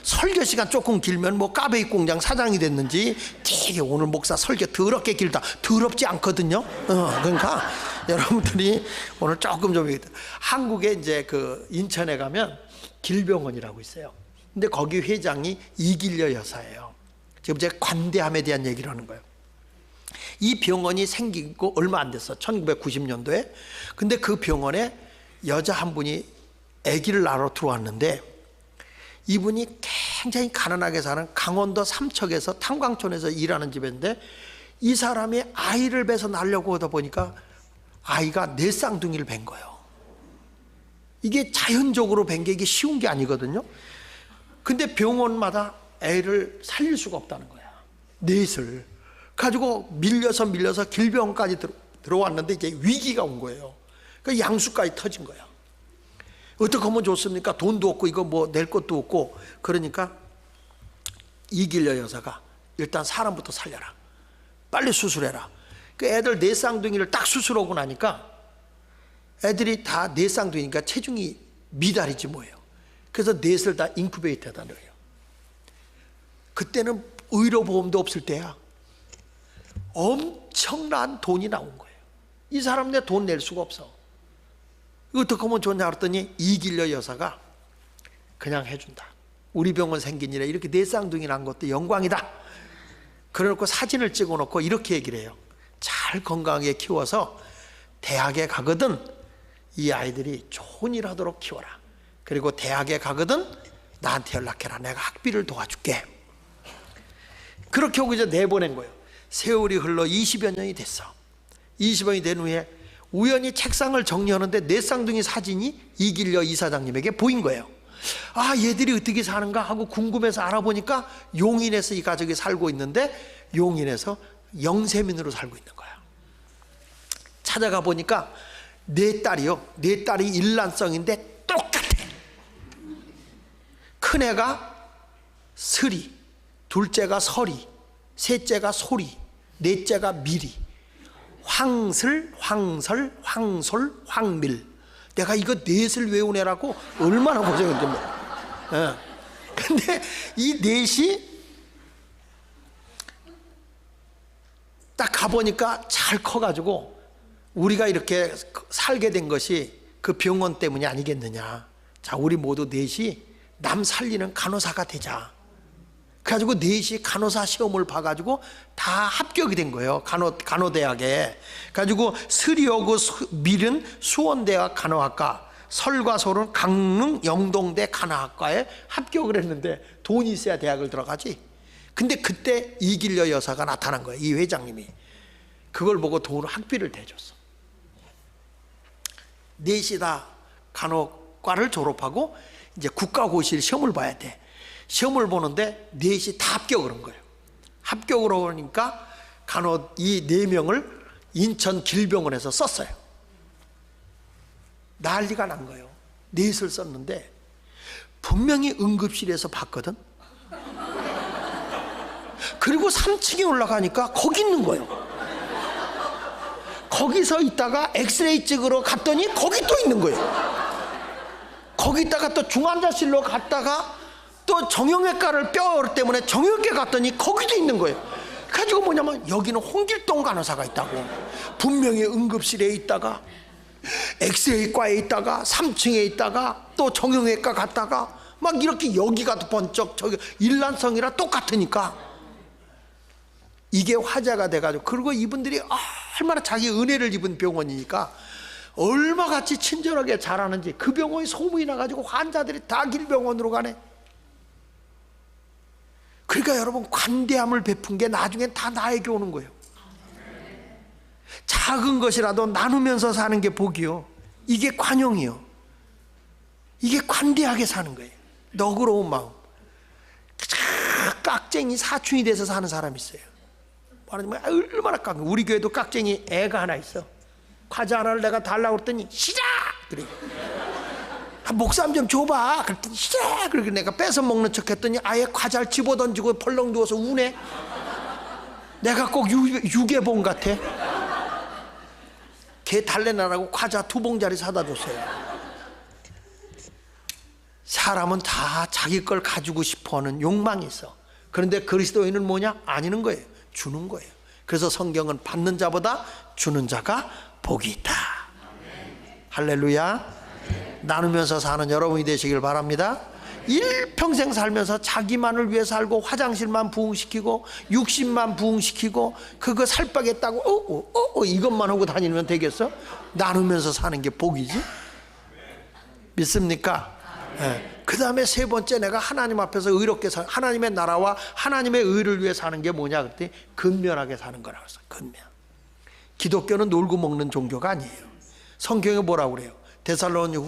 설교 시간 조금 길면 뭐 까베이 공장 사장이 됐는지 되게 오늘 목사 설교 더럽게 길다. 더럽지 않거든요. 그러니까 여러분들이 오늘 조금 좀, 한국에 이제 그 인천에 가면 길병원이라고 있어요. 근데 거기 회장이 이길려 여사예요. 지금 이제 관대함에 대한 얘기를 하는 거예요. 이 병원이 생기고 얼마 안 됐어. 1990년도에. 근데 그 병원에 여자 한 분이 아기를 낳으러 들어왔는데, 이분이 굉장히 가난하게 사는 강원도 삼척에서 탄광촌에서 일하는 집인데, 이 사람이 아이를 배서 낳으려고 하다 보니까 아이가 네 쌍둥이를 뵌 거예요. 이게 자연적으로 뵌 게 이게 쉬운 게 아니거든요. 근데 병원마다 애를 살릴 수가 없다는 거야. 넷을 가지고 밀려서 길병원까지 들어왔는데 이제 위기가 온 거예요. 그러니까 양수까지 터진 거야. 어떻게 하면 좋습니까? 돈도 없고 이거 뭐 낼 것도 없고. 그러니까 이길려 여사가 일단 사람부터 살려라. 빨리 수술해라. 그 애들 네 쌍둥이를 딱 수술하고 나니까 애들이 다 네 쌍둥이니까 체중이 미달이지 뭐예요. 그래서 넷을 다 인큐베이터에다 넣어요. 그때는 의료보험도 없을 때야. 엄청난 돈이 나온 거예요. 이 사람 내 돈 낼 수가 없어. 어떻게 하면 좋냐 그랬더니 이길려 여사가 그냥 해준다. 우리 병원 생긴 일에 이렇게 네 쌍둥이 난 것도 영광이다. 그래놓고 사진을 찍어놓고 이렇게 얘기를 해요. 잘 건강하게 키워서 대학에 가거든 이 아이들이 좋은 일 하도록 키워라. 그리고 대학에 가거든 나한테 연락해라. 내가 학비를 도와줄게. 그렇게 하고 이제 내보낸 거예요. 세월이 흘러 20여 년이 됐어. 20년이 된 후에 우연히 책상을 정리하는데 네 쌍둥이 사진이 이길려 이사장님에게 보인 거예요. 얘들이 어떻게 사는가 하고 궁금해서 알아보니까 용인에서 이 가족이 살고 있는데, 용인에서 영세민으로 살고 있는 거야. 찾아가 보니까 네 딸이 일란성인데 똑같아. 큰애가 스리, 둘째가 설이, 셋째가 소리, 넷째가 미리. 황슬, 황설, 황솔, 황밀. 내가 이거 넷을 외운 애라고 얼마나 고생했는지. 근데 이 넷이 딱 가보니까 잘 커가지고 우리가 이렇게 살게 된 것이 그 병원 때문이 아니겠느냐. 자, 우리 모두 넷이 남 살리는 간호사가 되자. 그래가지고 넷이 간호사 시험을 봐가지고 다 합격이 된 거예요. 간호대학에. 그래가지고 스리하고 밀은 수원대학 간호학과, 설과 솔은 강릉 영동대 간호학과에 합격을 했는데 돈이 있어야 대학을 들어가지. 근데 그때 이길려 여사가 나타난 거예요. 이 회장님이. 그걸 보고 돈 학비를 대줬어. 넷이 다 간호과를 졸업하고 이제 국가고시를 시험을 봐야 돼. 시험을 보는데 넷이 다 합격을 한 거예요. 합격을 하니까 간호 이 4명을 인천 길병원에서 썼어요. 난리가 난 거예요. 넷을 썼는데 분명히 응급실에서 봤거든. 그리고 3층에 올라가니까 거기 있는 거예요. 거기서 있다가 엑스레이 찍으러 갔더니 거기 또 있는 거예요. 거기 있다가 또 중환자실로 갔다가 또 정형외과를 뼈 때문에 정형외과 갔더니 거기도 있는 거예요. 가지고 뭐냐면 여기는 홍길동 간호사가 있다고. 분명히 응급실에 있다가 엑스레이과에 있다가 3층에 있다가 또 정형외과 갔다가 막 이렇게 여기가 번쩍 저기 일란성이라 똑같으니까 이게 화제가 돼가지고, 그리고 이분들이 얼마나 자기 은혜를 입은 병원이니까 얼마같이 친절하게 잘하는지 그 병원이 소문이 나가지고 환자들이 다 길병원으로 가네. 그러니까 여러분, 관대함을 베푼 게 나중엔 다 나에게 오는 거예요. 작은 것이라도 나누면서 사는 게 복이요. 이게 관용이요. 이게 관대하게 사는 거예요. 너그러운 마음. 깍쟁이 사춘이 돼서 사는 사람이 있어요. 말하자면 얼마나 깍쟁이. 우리 교회도 깍쟁이 애가 하나 있어. 과자 하나를 내가 달라고 그랬더니 시작! 그래. 목삼 좀 줘봐. 그랬더니 시작! 그렇게 내가 뺏어 먹는 척 했더니 아예 과자를 집어던지고 벌렁 누워서 우네. 내가 꼭 유괴봉 같아. 걔 달래나라고 과자 2봉짜리 사다 줬어요. 사람은 다 자기 걸 가지고 싶어하는 욕망이 있어. 그런데 그리스도인은 뭐냐? 아니는 거예요. 주는 거예요. 그래서 성경은 받는 자보다 주는 자가 복이 있다. 할렐루야. 나누면서 사는 여러분이 되시길 바랍니다. 일평생 살면서 자기만을 위해 살고 화장실만 부흥시키고 육신만 부흥시키고 그거 살 빠겠다고 이것만 하고 다니면 되겠어? 나누면서 사는 게 복이지. 믿습니까? 네. 그 다음에 세 번째, 내가 하나님 앞에서 의롭게 하나님의 나라와 하나님의 의를 위해 사는 게 뭐냐 그랬더니 근면하게 사는 거라고 했어요. 근면. 기독교는 놀고 먹는 종교가 아니에요. 성경에 뭐라고 그래요? 데살로니가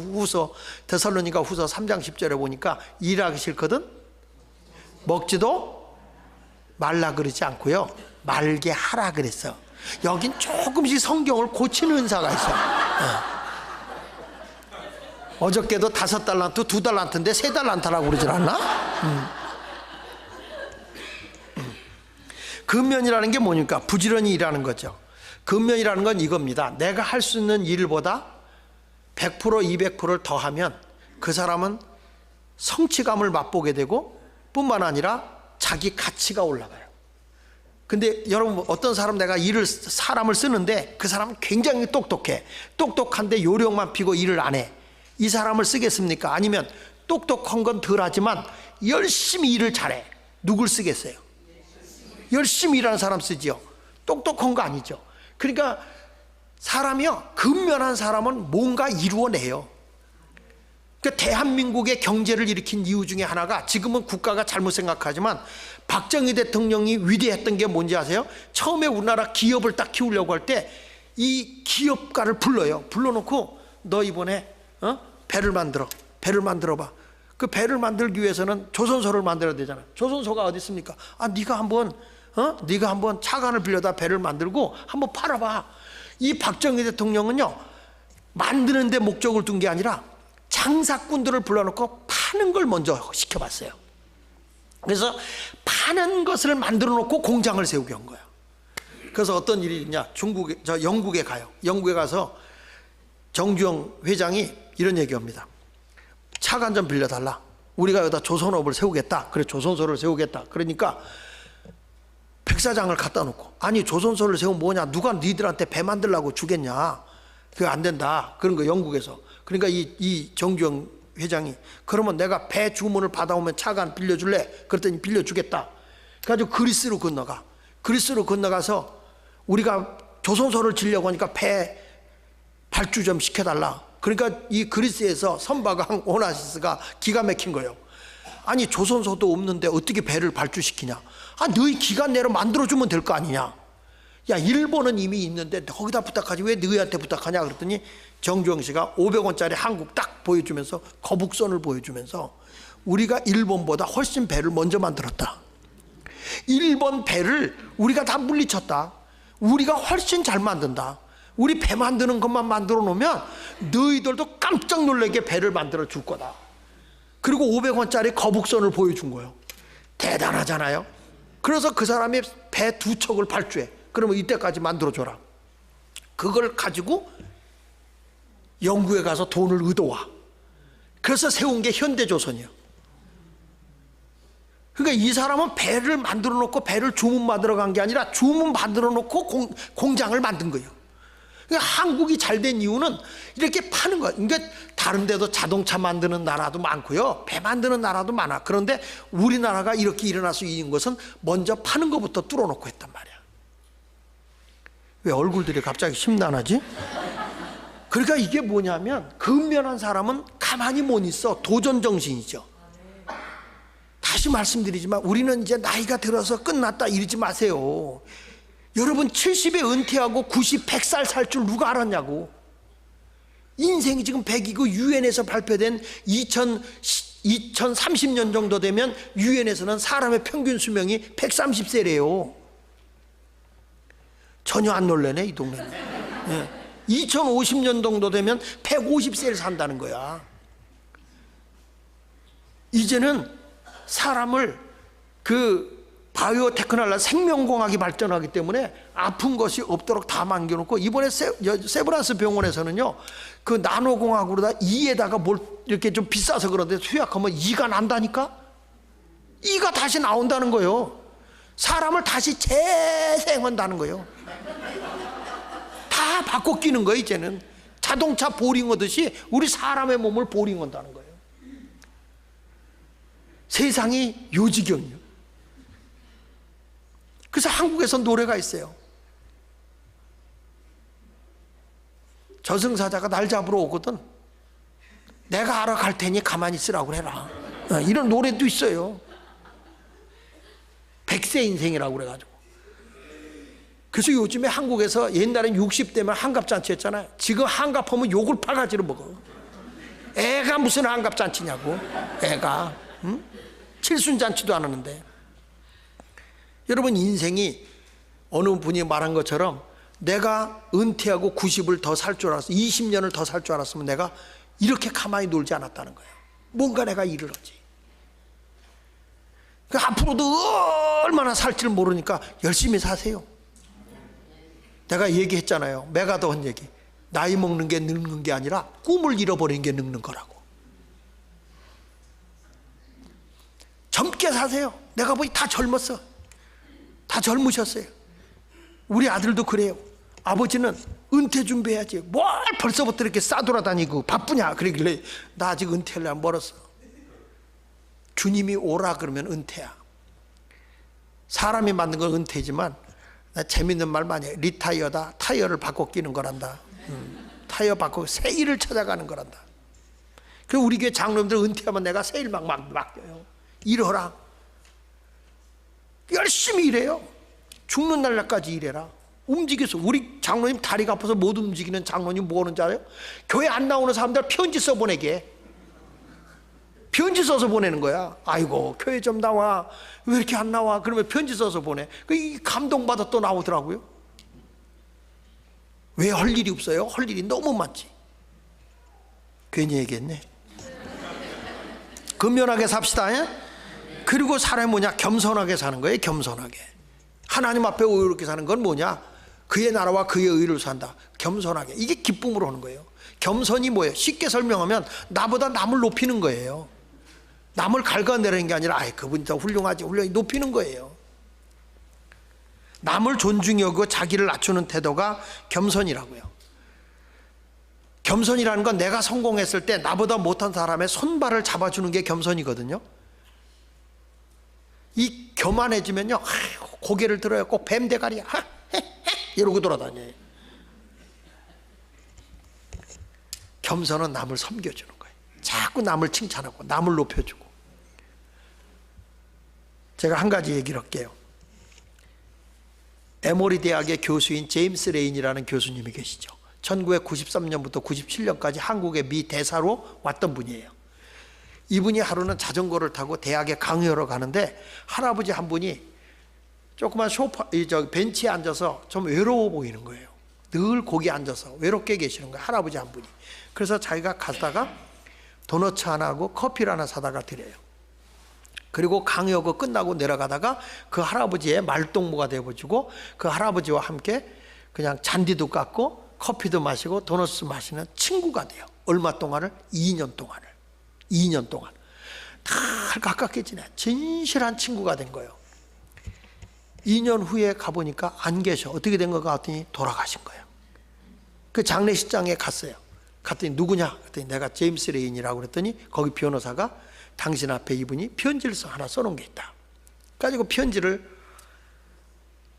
후서 3장 10절에 보니까 일하기 싫거든 먹지도 말라 그러지 않고요, 말게 하라 그랬어. 여긴 조금씩 성경을 고치는 은사가 있어. 어저께도 5달란트, 2달란트인데 3달란트라고 그러질 않나? 근면이라는 게 뭐니까 부지런히 일하는 거죠. 근면이라는 건 이겁니다. 내가 할 수 있는 일보다 100%, 200%를 더하면 그 사람은 성취감을 맛보게 되고 뿐만 아니라 자기 가치가 올라가요. 근데 여러분, 어떤 사람, 내가 사람을 쓰는데 그 사람은 굉장히 똑똑해. 똑똑한데 요령만 피고 일을 안 해. 이 사람을 쓰겠습니까? 아니면 똑똑한 건 덜하지만 열심히 일을 잘해. 누굴 쓰겠어요? 열심히 일하는 사람 쓰지요. 똑똑한 거 아니죠. 그러니까 사람이요, 근면한 사람은 뭔가 이루어내요. 그러니까 대한민국의 경제를 일으킨 이유 중에 하나가, 지금은 국가가 잘못 생각하지만 박정희 대통령이 위대했던 게 뭔지 아세요? 처음에 우리나라 기업을 딱 키우려고 할 때 이 기업가를 불러요. 불러놓고 너 이번에 배를 만들어봐. 그 배를 만들기 위해서는 조선소를 만들어야 되잖아. 조선소가 어디 있습니까? 네가 한번 차관을 빌려다 배를 만들고 한번 팔아봐. 이 박정희 대통령은요, 만드는 데 목적을 둔 게 아니라 장사꾼들을 불러놓고 파는 걸 먼저 시켜봤어요. 그래서 파는 것을 만들어 놓고 공장을 세우게 한 거예요. 그래서 어떤 일이 있냐, 영국에 가요. 영국에 가서 정주영 회장이 이런 얘기합니다. 차관 좀 빌려달라. 우리가 여기다 조선업을 세우겠다. 그래, 조선소를 세우겠다. 그러니까 백사장을 갖다 놓고, 아니 조선소를 세우면 뭐냐, 누가 니들한테 배 만들라고 주겠냐, 그거 안 된다. 그런 거 영국에서. 그러니까 이 정주영 회장이, 그러면 내가 배 주문을 받아오면 차관 빌려줄래? 그랬더니 빌려주겠다. 그래가지고 그리스로 건너가. 그리스로 건너가서 우리가 조선소를 지려고 하니까 배 발주 좀 시켜달라. 그러니까 이 그리스에서 선박왕 오나시스가 기가 막힌 거예요. 아니 조선소도 없는데 어떻게 배를 발주시키냐. 너희 기간 내로 만들어주면 될 거 아니냐. 야, 일본은 이미 있는데 거기다 부탁하지 왜 너희한테 부탁하냐. 그랬더니 정주영 씨가 500원짜리 한국 딱 보여주면서, 거북선을 보여주면서, 우리가 일본보다 훨씬 배를 먼저 만들었다. 일본 배를 우리가 다 물리쳤다. 우리가 훨씬 잘 만든다. 우리 배 만드는 것만 만들어 놓으면 너희들도 깜짝 놀라게 배를 만들어 줄 거다. 그리고 500원짜리 거북선을 보여준 거예요. 대단하잖아요. 그래서 그 사람이 배 2척을 발주해. 그러면 이때까지 만들어줘라. 그걸 가지고 영국에 가서 돈을 얻어와. 그래서 세운 게 현대조선이에요. 그러니까 이 사람은 배를 만들어 놓고 배를 주문 받으러 간 게 아니라 주문 받으러 놓고 공장을 만든 거예요. 그러니까 한국이 잘 된 이유는 이렇게 파는 거예요. 그러니까 다른 데도 자동차 만드는 나라도 많고요, 배 만드는 나라도 많아. 그런데 우리나라가 이렇게 일어날 수 있는 것은 먼저 파는 것부터 뚫어놓고 했단 말이야. 왜 얼굴들이 갑자기 심란하지? 그러니까 이게 뭐냐면, 근면한 사람은 가만히 못 있어. 도전 정신이죠. 다시 말씀드리지만 우리는 이제 나이가 들어서 끝났다 이러지 마세요. 여러분 70에 은퇴하고 90, 100살 살 줄 누가 알았냐고. 인생이 지금 100이고 유엔에서 발표된 2030년 정도 되면 유엔에서는 사람의 평균 수명이 130세래요. 전혀 안 놀래네 이 동네는. 예. 2050년 정도 되면 150세를 산다는 거야. 이제는 사람을 바이오 테크놀로지 생명공학이 발전하기 때문에 아픈 것이 없도록 다 남겨놓고, 이번에 세브란스 병원에서는요 그 나노공학으로다 이에다가 뭘 이렇게 좀 비싸서 그런데 투약하면 이가 난다니까. 이가 다시 나온다는 거예요. 사람을 다시 재생한다는 거예요. 다 바꿔 끼는 거예요. 이제는 자동차 보링하듯이 우리 사람의 몸을 보링한다는 거예요. 세상이 요지경이요. 그래서 한국에서 노래가 있어요. 저승사자가 날 잡으러 오거든. 내가 알아갈 테니 가만히 있으라고 해라. 이런 노래도 있어요. 백세 인생이라고 그래가지고. 그래서 요즘에 한국에서 옛날엔 60대면 한갑잔치 했잖아요. 지금 한갑하면 욕을 파가지로 먹어. 애가 무슨 한갑잔치냐고. 애가 칠순잔치도 안 하는데. 여러분 인생이 어느 분이 말한 것처럼 내가 은퇴하고 90을 더 살 줄 알았어, 20년을 더 살 줄 알았으면 내가 이렇게 가만히 놀지 않았다는 거예요. 뭔가 내가 일을 하지. 앞으로도 얼마나 살지를 모르니까 열심히 사세요. 내가 얘기했잖아요. 메가더한 얘기. 나이 먹는 게 늙는 게 아니라 꿈을 잃어버리는 게 늙는 거라고. 젊게 사세요. 내가 보기 다 젊었어. 다 젊으셨어요. 우리 아들도 그래요. 아버지는 은퇴 준비해야지. 뭘 벌써부터 이렇게 싸돌아다니고 바쁘냐 그러길래 나 아직 은퇴하려면 멀었어. 주님이 오라 그러면 은퇴야. 사람이 만든 건 은퇴지만 나 재밌는 말 많이 해. 리타이어다. 타이어를 바꿔 끼는 거란다. 타이어 바꿔 새 일을 찾아가는 거란다. 그래서 우리 교회 장로님들 은퇴하면 내가 새 일 막 맡겨요. 일하라. 열심히 일해요. 죽는 날까지 일해라. 움직여서. 우리 장로님 다리가 아파서 못 움직이는 장로님 뭐 하는지 알아요? 교회 안 나오는 사람들 편지 써보내게. 편지 써서 보내는 거야. 아이고 교회 좀 나와. 왜 이렇게 안 나와? 그러면 편지 써서 보내. 감동받아 또 나오더라고요. 왜 할 일이 없어요? 할 일이 너무 많지. 괜히 얘기했네. 근면하게 삽시다. 예? 그리고 사람이 뭐냐? 겸손하게 사는 거예요. 겸손하게. 하나님 앞에 의롭게 사는 건 뭐냐? 그의 나라와 그의 의를 산다. 겸손하게. 이게 기쁨으로 하는 거예요. 겸손이 뭐예요? 쉽게 설명하면 나보다 남을 높이는 거예요. 남을 갉아내리는 게 아니라 그분 더 훌륭하지, 훌륭히 높이는 거예요. 남을 존중히 여기고 자기를 낮추는 태도가 겸손이라고요. 겸손이라는 건 내가 성공했을 때 나보다 못한 사람의 손발을 잡아주는 게 겸손이거든요. 이 교만해지면요, 고개를 들어요. 꼭 뱀대가리야. 이러고 돌아다녀요. 겸손은 남을 섬겨주는 거예요. 자꾸 남을 칭찬하고 남을 높여주고. 제가 한 가지 얘기를 할게요. 에모리 대학의 교수인 제임스 레인이라는 교수님이 계시죠. 1993년부터 97년까지 한국의 미 대사로 왔던 분이에요. 이분이 하루는 자전거를 타고 대학에 강의하러 가는데 할아버지 한 분이 조그만 벤치에 앉아서 좀 외로워 보이는 거예요. 늘 거기 앉아서 외롭게 계시는 거예요. 할아버지 한 분이. 그래서 자기가 가다가 도너츠 하나 하고 커피를 하나 사다가 드려요. 그리고 강의하고 끝나고 내려가다가 그 할아버지의 말동무가 되어가지고 그 할아버지와 함께 그냥 잔디도 깎고 커피도 마시고 도너츠 마시는 친구가 돼요. 얼마 동안을? 2년 동안을. 2년 동안 다 가깝게 지내. 진실한 친구가 된 거예요. 2년 후에 가보니까 안 계셔. 어떻게 된 것 같더니 돌아가신 거예요. 그 장례식장에 갔어요. 갔더니 누구냐? 그랬더니 내가 제임스 레인이라고 그랬더니 거기 변호사가 당신 앞에 이분이 편지를 하나 써놓은 게 있다. 가지고 편지를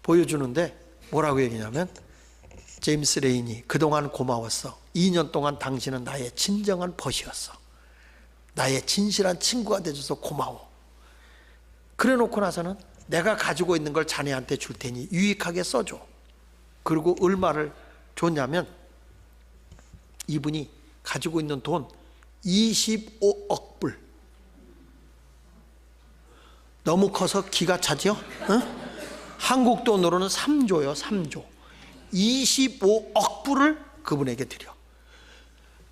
보여주는데 뭐라고 얘기냐면 제임스 레인이 그동안 고마웠어. 2년 동안 당신은 나의 진정한 벗이었어. 나의 진실한 친구가 돼줘서 고마워. 그래 놓고 나서는 내가 가지고 있는 걸 자네한테 줄 테니 유익하게 써줘. 그리고 얼마를 줬냐면 이분이 가지고 있는 돈 25억 불. 너무 커서 기가 차죠? 어? 한국 돈으로는 3조요, 3조. 25억 불을 그분에게 드려.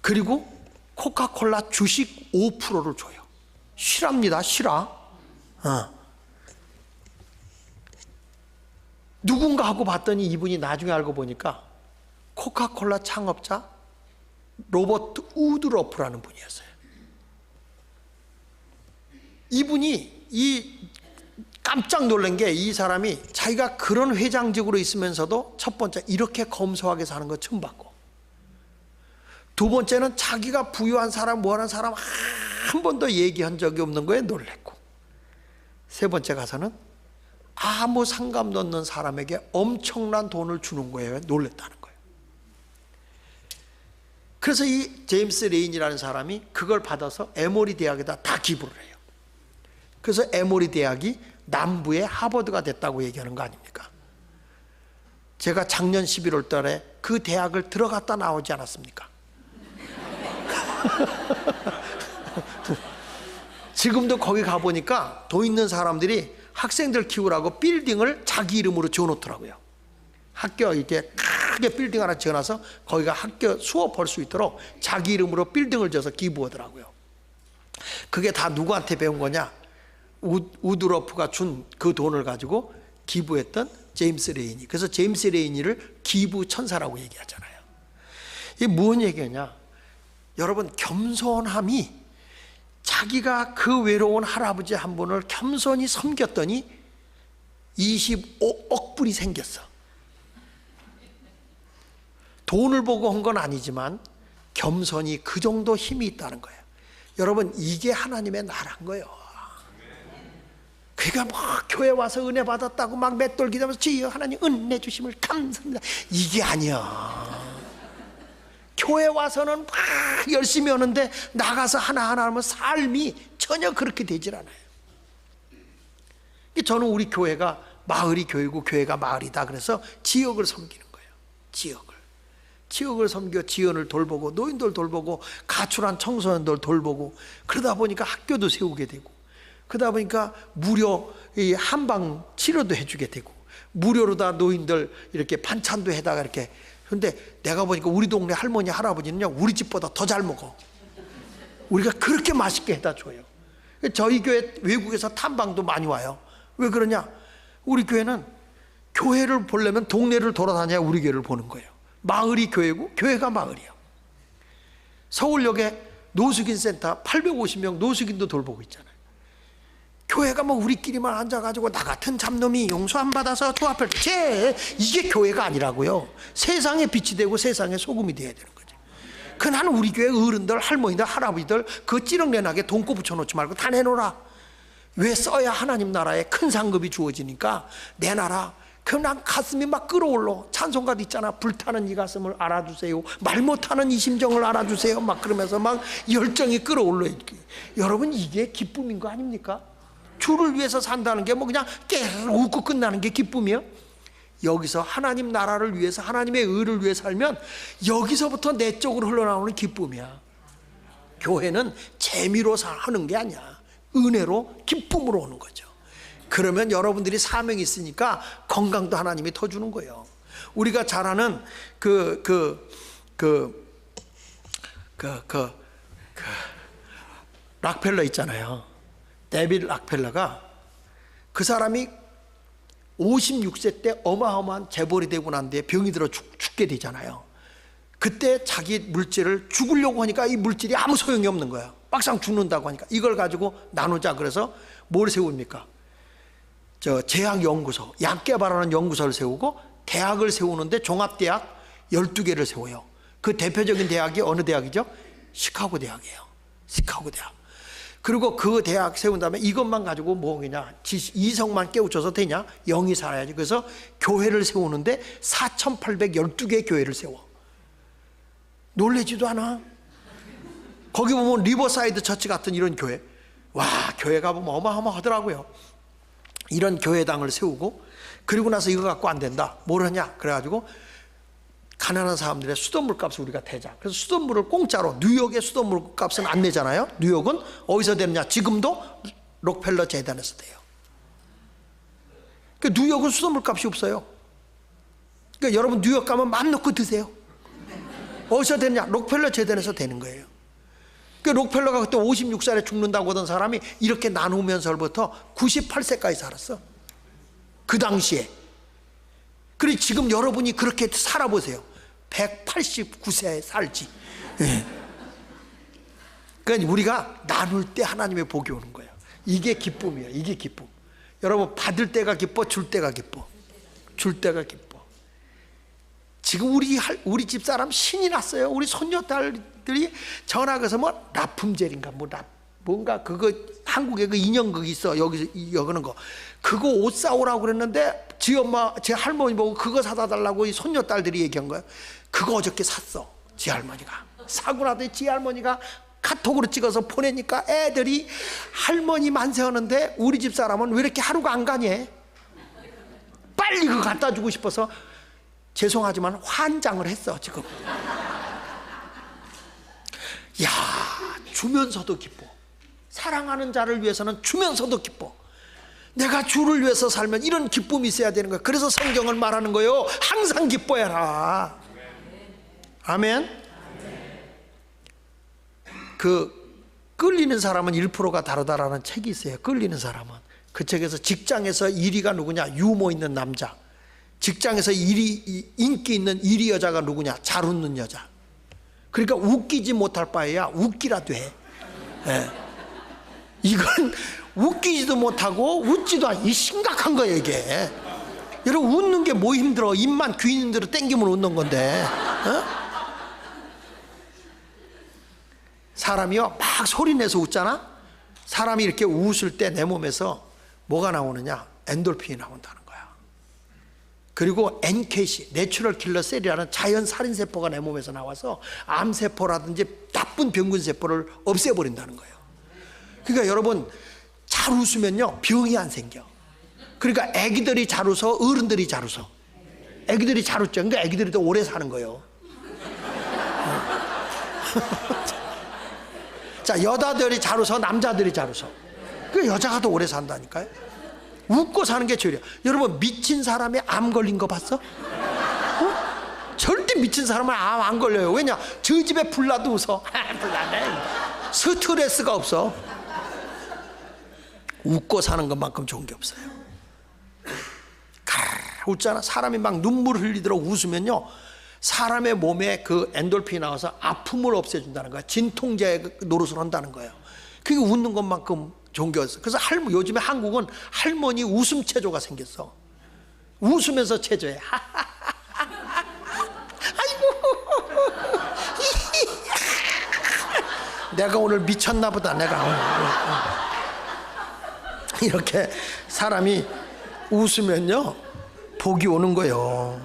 그리고 코카콜라 주식 5%를 줘요. 실화입니다, 실화. 누군가 하고 봤더니 이분이 나중에 알고 보니까 코카콜라 창업자 로버트 우드러프라는 분이었어요. 이분이 깜짝 놀란 게 이 사람이 자기가 그런 회장직으로 있으면서도 첫 번째 이렇게 검소하게 사는 거 처음 봤고, 두 번째는 자기가 부유한 사람 뭐하는 사람 한 번도 얘기한 적이 없는 거에 놀랬고, 세 번째 가서는 아무 상관도 없는 사람에게 엄청난 돈을 주는 거예요. 놀랬다는 거예요. 그래서 이 제임스 레인이라는 사람이 그걸 받아서 에모리 대학에다 다 기부를 해요. 그래서 에모리 대학이 남부의 하버드가 됐다고 얘기하는 거 아닙니까? 제가 작년 11월 달에 그 대학을 들어갔다 나오지 않았습니까? 지금도 거기 가보니까 돈 있는 사람들이 학생들 키우라고 빌딩을 자기 이름으로 지어놓더라고요. 학교 이렇게 크게 빌딩 하나 지어놔서 거기가 학교 수업할 수 있도록 자기 이름으로 빌딩을 지어서 기부하더라고요. 그게 다 누구한테 배운 거냐? 우드러프가 준 그 돈을 가지고 기부했던 제임스 레이니. 그래서 제임스 레이니를 기부 천사라고 얘기하잖아요. 이게 무슨 얘기냐? 여러분, 겸손함이, 자기가 그 외로운 할아버지 한 분을 겸손히 섬겼더니 25억 불이 생겼어. 돈을 보고 한 건 아니지만 겸손이 그 정도 힘이 있다는 거예요. 여러분, 이게 하나님의 나라인 거예요. 그러니까 막 교회 와서 은혜 받았다고 막 맷돌 기도하면서 주여 하나님 은혜 주심을 감사합니다, 이게 아니야. 교회 와서는 막 열심히 하는데 나가서 하나하나 하면 삶이 전혀 그렇게 되질 않아요. 저는 우리 교회가 마을이 교회고 교회가 마을이다 그래서 지역을 섬기는 거예요. 지역을 섬겨 지연을 돌보고 노인들 돌보고 가출한 청소년들 돌보고, 그러다 보니까 학교도 세우게 되고, 그러다 보니까 무료 한방 치료도 해주게 되고, 무료로 다 노인들 이렇게 반찬도 해다가 이렇게. 근데 내가 보니까 우리 동네 할머니 할아버지는요 우리 집보다 더 잘 먹어. 우리가 그렇게 맛있게 해다 줘요. 저희 교회 외국에서 탐방도 많이 와요. 왜 그러냐? 우리 교회는 교회를 보려면 동네를 돌아다녀야 우리 교회를 보는 거예요. 마을이 교회고 교회가 마을이에요. 서울역에 노숙인 센터 850명 노숙인도 돌보고 있잖아요. 교회가 뭐 우리끼리만 앉아가지고 나 같은 잡놈이 용서 안 받아서 조합할 때 이게 교회가 아니라고요. 세상에 빛이 되고 세상에 소금이 돼야 되는 거죠. 나는 우리 교회 어른들 할머니들 할아버지들 그 찌렁내나게 돈고 붙여놓지 말고 다 내놓으라. 왜? 써야 하나님 나라에 큰 상급이 주어지니까 내놔라. 그럼 난 가슴이 막 끓어올라. 찬송가도 있잖아. 불타는 이 가슴을 알아주세요, 말 못하는 이 심정을 알아주세요, 막 그러면서 막 열정이 끓어올라. 여러분, 이게 기쁨인 거 아닙니까? 주를 위해서 산다는 게 뭐 그냥 깨르르 웃고 끝나는 게 기쁨이에요? 여기서 하나님 나라를 위해서 하나님의 의를 위해 살면 여기서부터 내 쪽으로 흘러나오는 기쁨이야. 교회는 재미로 하는 게 아니야. 은혜로 기쁨으로 오는 거죠. 그러면 여러분들이 사명이 있으니까 건강도 하나님이 더 주는 거예요. 우리가 잘 아는 락펠러 있잖아요. 데빌 락펠러가, 그 사람이 56세 때 어마어마한 재벌이 되고 난 뒤에 병이 들어 죽게 되잖아요. 그때 자기 물질을 죽으려고 하니까 이 물질이 아무 소용이 없는 거야. 막상 죽는다고 하니까 이걸 가지고 나누자 그래서 뭘 세웁니까? 제약연구소, 약 개발하는 연구소를 세우고 대학을 세우는데 종합대학 12개를 세워요. 그 대표적인 대학이 어느 대학이죠? 시카고 대학이에요. 시카고 대학. 그리고 그 대학 세운 다음에 이것만 가지고 뭐냐, 이성만 깨우쳐서 되냐? 영이 살아야지. 그래서 교회를 세우는데 4,812개의 교회를 세워. 놀래지도 않아. 거기 보면 리버사이드 처치 같은 이런 교회, 와, 교회 가보면 어마어마하더라고요. 이런 교회당을 세우고, 그리고 나서 이거 갖고 안 된다. 뭘 하냐? 그래가지고 가난한 사람들의 수돗물 값을 우리가 대자. 그래서 수돗물을 공짜로, 뉴욕의 수돗물 값은 안 내잖아요. 뉴욕은 어디서 되느냐? 지금도 록펠러 재단에서 돼요. 그러니까 뉴욕은 수돗물 값이 없어요. 그러니까 여러분 뉴욕 가면 맘 놓고 드세요. 어디서 되느냐? 록펠러 재단에서 되는 거예요. 그 록펠러가 그때 56살에 죽는다고 하던 사람이 이렇게 나누면서부터 98세까지 살았어. 그 당시에. 그래 지금 여러분이 그렇게 살아보세요. 189세에 살지. 네. 그러니까 우리가 나눌 때 하나님의 복이 오는 거예요. 이게 기쁨이에요. 이게 기쁨. 여러분 받을 때가 기뻐, 줄 때가 기뻐. 줄 때가 기뻐. 지금 우리 집사람 신이 났어요. 우리 손녀딸들이 전화가서 뭐 라품젤인가 뭔가 그거 한국에 그 인형극 있어. 여기는 거 그거 옷 사오라고 그랬는데 지 엄마 제 할머니 보고 그거 사다 달라고 이 손녀딸들이 얘기한 거예요. 그거 어저께 샀어. 지 할머니가 사고 나더니 지 할머니가 카톡으로 찍어서 보내니까 애들이 할머니 만세하는데 우리 집사람은 왜 이렇게 하루가 안 가냐. 빨리 그거 갖다 주고 싶어서 죄송하지만 환장을 했어 지금. 야, 주면서도 기뻐. 사랑하는 자를 위해서는 주면서도 기뻐. 내가 주를 위해서 살면 이런 기쁨이 있어야 되는 거야. 그래서 성경을 말하는 거예요. 항상 기뻐해라. 아멘. 그 끌리는 사람은 1%가 다르다라는 책이 있어요. 끌리는 사람은 그 책에서 직장에서 1위가 누구냐? 유머 있는 남자. 직장에서 인기 있는 1위 여자가 누구냐? 잘 웃는 여자. 그러니까 웃기지 못할 바에야 웃기라도 해. 네. 이건 웃기지도 못하고 웃지도 않아. 이 심각한 거예요 이게. 여러분 웃는 게 뭐 힘들어. 입만 귀 있는 대로 땡기면 웃는 건데. 어? 사람이요 막 소리내서 웃잖아. 사람이 이렇게 웃을 때 내 몸에서 뭐가 나오느냐? 엔돌핀이 나온다는 거야. 그리고 NKC, 내추럴 킬러 셀이라는 자연 살인세포가 내 몸에서 나와서 암세포라든지 나쁜 병균세포를 없애버린다는 거예요. 그러니까 여러분 잘 웃으면요 병이 안 생겨. 그러니까 애기들이 잘 웃어, 어른들이 잘 웃어. 애기들이 잘 웃죠. 그러니까 애기들이 더 오래 사는 거예요. 자, 여자들이 잘 웃어, 남자들이 잘 웃어. 그 여자가 더 오래 산다니까요. 웃고 사는 게 제일이야. 여러분 미친 사람이 암 걸린 거 봤어? 어? 절대 미친 사람은 암 안 걸려요. 왜냐? 저 집에 불나도 웃어. 불나네. 스트레스가 없어. 웃고 사는 것만큼 좋은 게 없어요. 웃잖아. 사람이 막 눈물 흘리도록 웃으면요 사람의 몸에 그 엔돌핀이 나와서 아픔을 없애준다는 거야. 진통제 노릇을 한다는 거예요. 그게 웃는 것만큼 좋은 게 없어. 그래서 요즘에 한국은 할머니 웃음 체조가 생겼어. 웃으면서 체조해. 아이고 내가 오늘 미쳤나 보다. 내가 오늘 이렇게 사람이 웃으면요 복이 오는 거예요.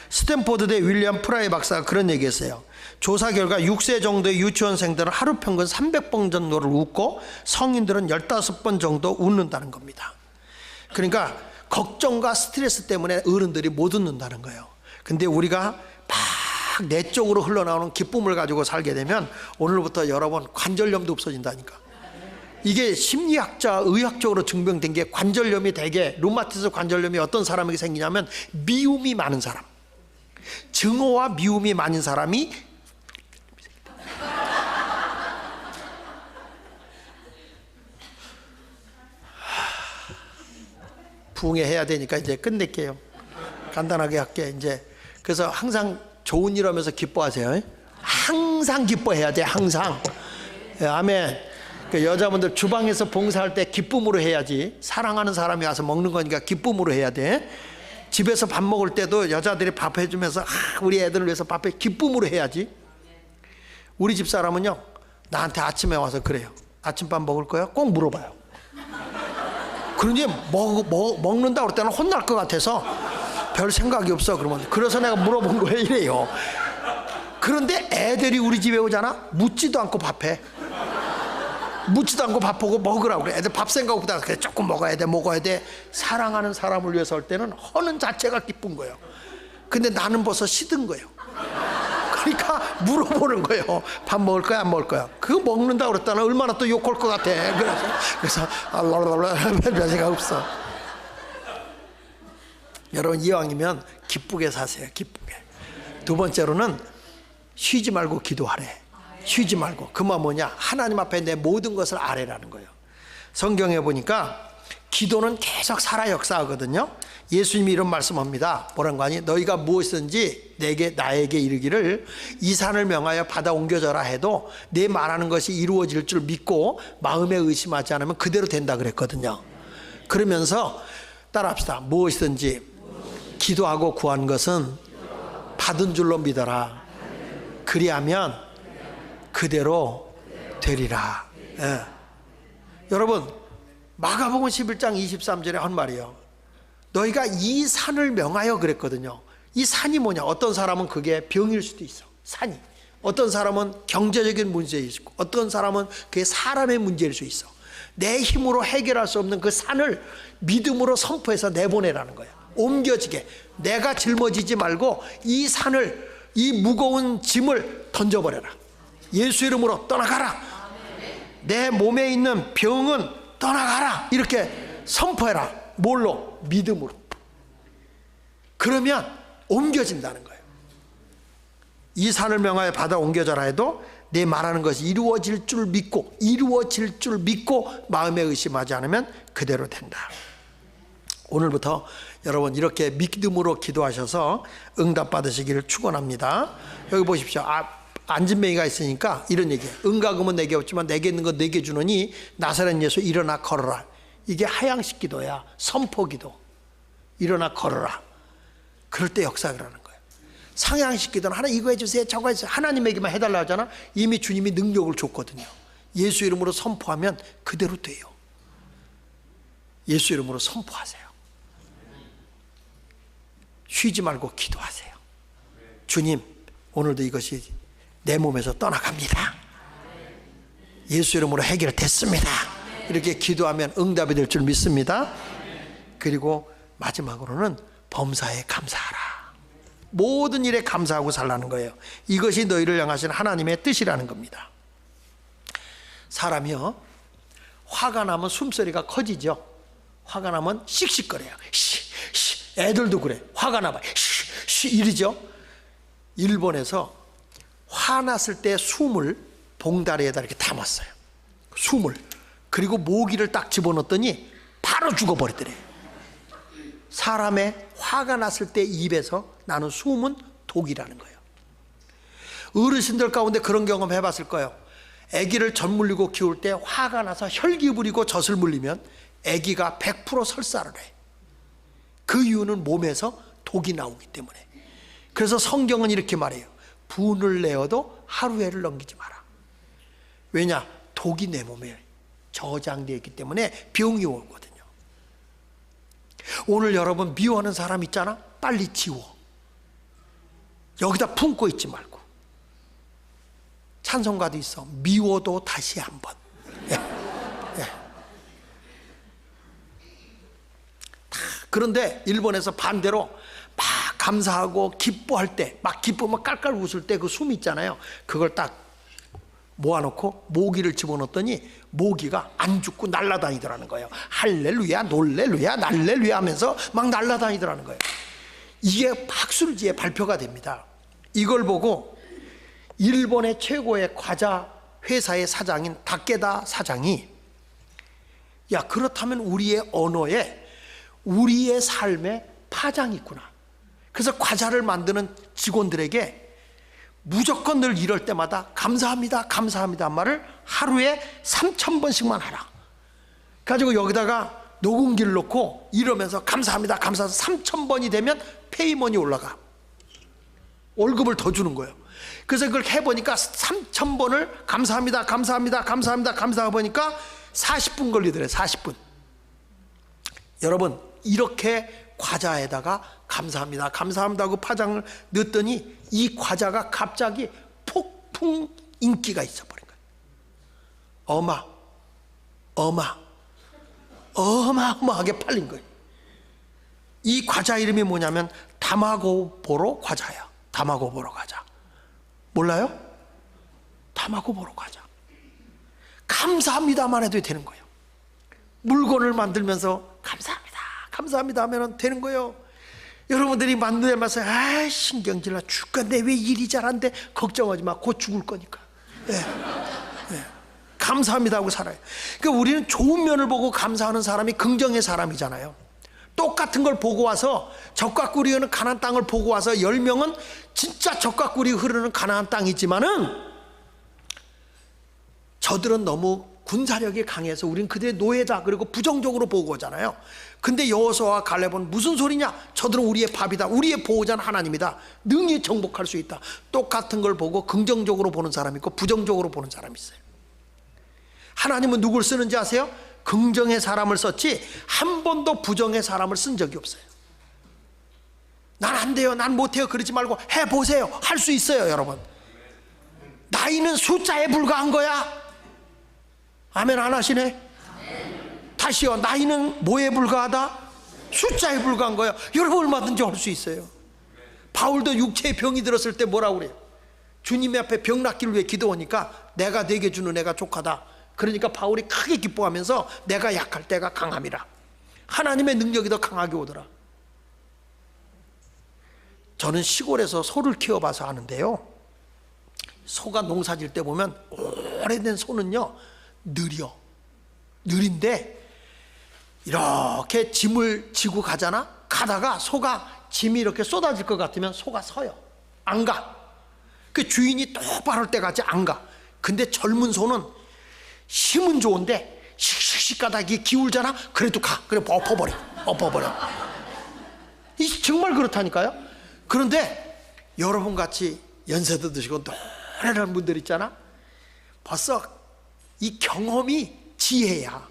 스탠포드대 윌리엄 프라이 박사가 그런 얘기했어요. 조사 결과 6세 정도의 유치원생들은 하루 평균 300번 정도를 웃고 성인들은 15번 정도 웃는다는 겁니다. 그러니까 걱정과 스트레스 때문에 어른들이 못 웃는다는 거예요. 근데 우리가 막 내적으로 흘러나오는 기쁨을 가지고 살게 되면 오늘부터 여러분 관절염도 없어진다니까. 이게 심리학자 의학적으로 증명된 게 관절염이 되게 류마티스 관절염이 어떤 사람에게 생기냐면 미움이 많은 사람, 증오와 미움이 많은 사람이 부흥해야 되니까 이제 끝낼게요. 간단하게 할게 이제. 그래서 항상 좋은 일 하면서 기뻐하세요. 항상 기뻐해야 돼. 항상. 아멘. 그 여자분들 주방에서 봉사할 때 기쁨으로 해야지. 사랑하는 사람이 와서 먹는 거니까 기쁨으로 해야 돼. 집에서 밥 먹을 때도 여자들이 밥 해주면서 우리 애들을 위해서 밥해 기쁨으로 해야지. 우리 집사람은요 나한테 아침에 와서 그래요. 아침밥 먹을 거야? 꼭 물어봐요. 그러니 먹는다 그럴 때는 혼날 것 같아서 별 생각이 없어. 그러면 그래서 내가 물어본 거예요 이래요. 그런데 애들이 우리 집에 오잖아 묻지도 않고 밥해. 묻지도 않고 밥 보고 먹으라고 그래. 애들 밥 생각 없다가 그래 조금 먹어야 돼. 사랑하는 사람을 위해서 할 때는 허는 자체가 기쁜 거예요. 근데 나는 벌써 시든 거예요. 그러니까 물어보는 거예요. 밥 먹을 거야 안 먹을 거야? 그거 먹는다고 그랬다나 얼마나 또 욕할 것 같아. 그래서 별 생각 없어. 여러분 이왕이면 기쁘게 사세요. 기쁘게. 두 번째로는 쉬지 말고 기도하래. 쉬지 말고. 그 말 뭐냐? 하나님 앞에 내 모든 것을 아뢰라는 거예요. 성경에 보니까 기도는 계속 살아 역사하거든요. 예수님이 이런 말씀합니다. 뭐라는 거 아니? 너희가 무엇이든지 나에게 이르기를 이 산을 명하여 바다 옮겨져라 해도 내 말하는 것이 이루어질 줄 믿고 마음에 의심하지 않으면 그대로 된다 그랬거든요. 그러면서 따라합시다. 무엇이든지 기도하고 구한 것은 받은 줄로 믿어라. 그리하면 그대로 되리라. 예. 여러분 마가복음 11장 23절에 한 말이에요. 너희가 이 산을 명하여 그랬거든요. 이 산이 뭐냐? 어떤 사람은 그게 병일 수도 있어. 산이. 어떤 사람은 경제적인 문제일 수 있고 어떤 사람은 그게 사람의 문제일 수 있어. 내 힘으로 해결할 수 없는 그 산을 믿음으로 선포해서 내보내라는 거야. 옮겨지게. 내가 짊어지지 말고 이 산을, 이 무거운 짐을 던져버려라. 예수 이름으로 떠나가라. 내 몸에 있는 병은 떠나가라. 이렇게 선포해라. 뭘로? 믿음으로. 그러면 옮겨진다는 거예요. 이 산을 명하여 바다 옮겨져라 해도 내 말하는 것이 이루어질 줄 믿고 마음에 의심하지 않으면 그대로 된다. 오늘부터 여러분 이렇게 믿음으로 기도하셔서 응답 받으시기를 축원합니다. 여기 보십시오. 안진뱅이가 있으니까 이런 얘기예요. 응가금은 내게 없지만 내게 있는 건 내게 주노니 나사렛 예수 일어나 걸어라. 이게 하향식 기도야. 선포 기도. 일어나 걸어라. 그럴 때 역사를 하는 거예요. 상향식 기도는 하나님 이거 해주세요 저거 해주세요. 하나님에게만 해달라 하잖아. 이미 주님이 능력을 줬거든요. 예수 이름으로 선포하면 그대로 돼요. 예수 이름으로 선포하세요. 쉬지 말고 기도하세요. 주님 오늘도 이것이 내 몸에서 떠나갑니다. 예수 이름으로 해결됐습니다. 이렇게 기도하면 응답이 될 줄 믿습니다. 그리고 마지막으로는 범사에 감사하라. 모든 일에 감사하고 살라는 거예요. 이것이 너희를 향하신 하나님의 뜻이라는 겁니다. 사람이요 화가 나면 숨소리가 커지죠. 화가 나면 씩씩거려요. 애들도 그래. 화가 나봐 이러죠. 일본에서 화났을 때 숨을 봉다리에다 이렇게 담았어요. 숨을. 그리고 모기를 딱 집어넣었더니 바로 죽어버리더래. 사람의 화가 났을 때 입에서 나는 숨은 독이라는 거예요. 어르신들 가운데 그런 경험 해봤을 거예요. 아기를 젖 물리고 키울 때 화가 나서 혈기 부리고 젖을 물리면 아기가 100% 설사를 해. 그 이유는 몸에서 독이 나오기 때문에. 그래서 성경은 이렇게 말해요. 분을 내어도 하루해를 넘기지 마라. 왜냐? 독이 내 몸에 저장되어 있기 때문에 병이 오거든요. 오늘 여러분 미워하는 사람 있잖아? 빨리 지워. 여기다 품고 있지 말고. 찬송가도 있어. 미워도 다시 한번. 그런데 일본에서 반대로 막 감사하고 기뻐할 때, 막 기쁘면 깔깔 웃을 때 그 숨 있잖아요. 그걸 딱 모아놓고 모기를 집어넣었더니 모기가 안 죽고 날아다니더라는 거예요. 할렐루야, 놀렐루야, 날렐루야 하면서 막 날아다니더라는 거예요. 이게 박술지에 발표가 됩니다. 이걸 보고 일본의 최고의 과자 회사의 사장인 다케다 사장이 야, 그렇다면 우리의 언어에 우리의 삶에 파장이 있구나. 그래서 과자를 만드는 직원들에게 무조건 늘 이럴 때마다 감사합니다, 감사합니다 말을 하루에 3,000번씩만 하라. 가지고 여기다가 녹음기를 놓고 이러면서 감사합니다, 감사합니다 3,000번이 되면 페이먼이 올라가. 월급을 더 주는 거예요. 그래서 그걸 해보니까 3,000번을 감사합니다, 감사합니다, 감사합니다, 감사하고 보니까 40분 걸리더래. 40분. 여러분 이렇게 과자에다가 감사합니다, 감사합니다 하고 파장을 넣었더니 이 과자가 갑자기 폭풍 인기가 있어버린 거예요. 어마어마하게 팔린 거예요. 이 과자 이름이 뭐냐면 다마고보로 과자야. 다마고보로 과자. 몰라요? 다마고보로 과자. 감사합니다만 해도 되는 거예요. 물건을 만들면서 감사합니다 하면 되는 거예요. 여러분들이 만들면서 신경질나 죽겠네, 왜 일이 잘 안 돼? 걱정하지 마, 곧 죽을 거니까. 감사합니다 하고 살아요. 그러니까 우리는 좋은 면을 보고 감사하는 사람이 긍정의 사람이잖아요. 똑같은 걸 보고 와서 적과 꿀이 흐르는 가나안 땅을 보고 와서 10명은 진짜 적과 꿀이 흐르는 가나안 땅이지만은 저들은 너무 군사력이 강해서 우린 그들의 노예다 그리고 부정적으로 보고 오잖아요. 근데 여호수아와 갈렙은 무슨 소리냐? 저들은 우리의 밥이다, 우리의 보호자는 하나님이다, 능히 정복할 수 있다. 똑같은 걸 보고 긍정적으로 보는 사람이 있고 부정적으로 보는 사람이 있어요. 하나님은 누굴 쓰는지 아세요? 긍정의 사람을 썼지 한 번도 부정의 사람을 쓴 적이 없어요. 난 안 돼요, 난 못해요 그러지 말고 해보세요. 할 수 있어요. 여러분, 나이는 숫자에 불과한 거야. 아멘 안 하시네? 다시요. 나이는 뭐에 불과하다? 숫자에 불과한 거예요. 여러분 얼마든지 할 수 있어요. 바울도 육체의 병이 들었을 때 뭐라고 그래요? 주님 앞에 병 낫기를 위해 기도하니까 내가 내게 주는 애가 족하다. 그러니까 바울이 크게 기뻐하면서 내가 약할 때가 강함이라. 하나님의 능력이 더 강하게 오더라. 저는 시골에서 소를 키워봐서 아는데요, 소가 농사질 때 보면 오래된 소는요 느린데 이렇게 짐을 지고 가다가 소가 짐이 이렇게 쏟아질 것 같으면 소가 서요. 안 가. 그 주인이 똑바로 할 때까지 안 가. 근데 젊은 소는 힘은 좋은데 씩씩씩 가다 이게 기울잖아. 그래도 가. 그래 엎어버려. 이 정말 그렇다니까요. 그런데 여러분같이 연세도 드시고 노래하는 분들 있잖아. 벌써 이 경험이 지혜야.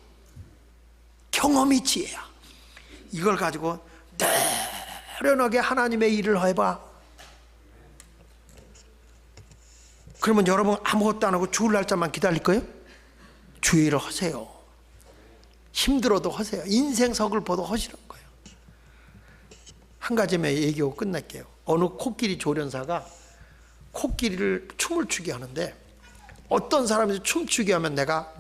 이걸 가지고 노련하게 하나님의 일을 해봐. 그러면 여러분 아무것도 안 하고 죽을 날짜만 기다릴 거예요? 주의를 하세요. 힘들어도 하세요. 인생 서글퍼도 하시는 거예요. 한 가지만 얘기하고 끝낼게요. 어느 코끼리 조련사가 코끼리를 춤을 추게 하는데 어떤 사람이 춤추게 하면 내가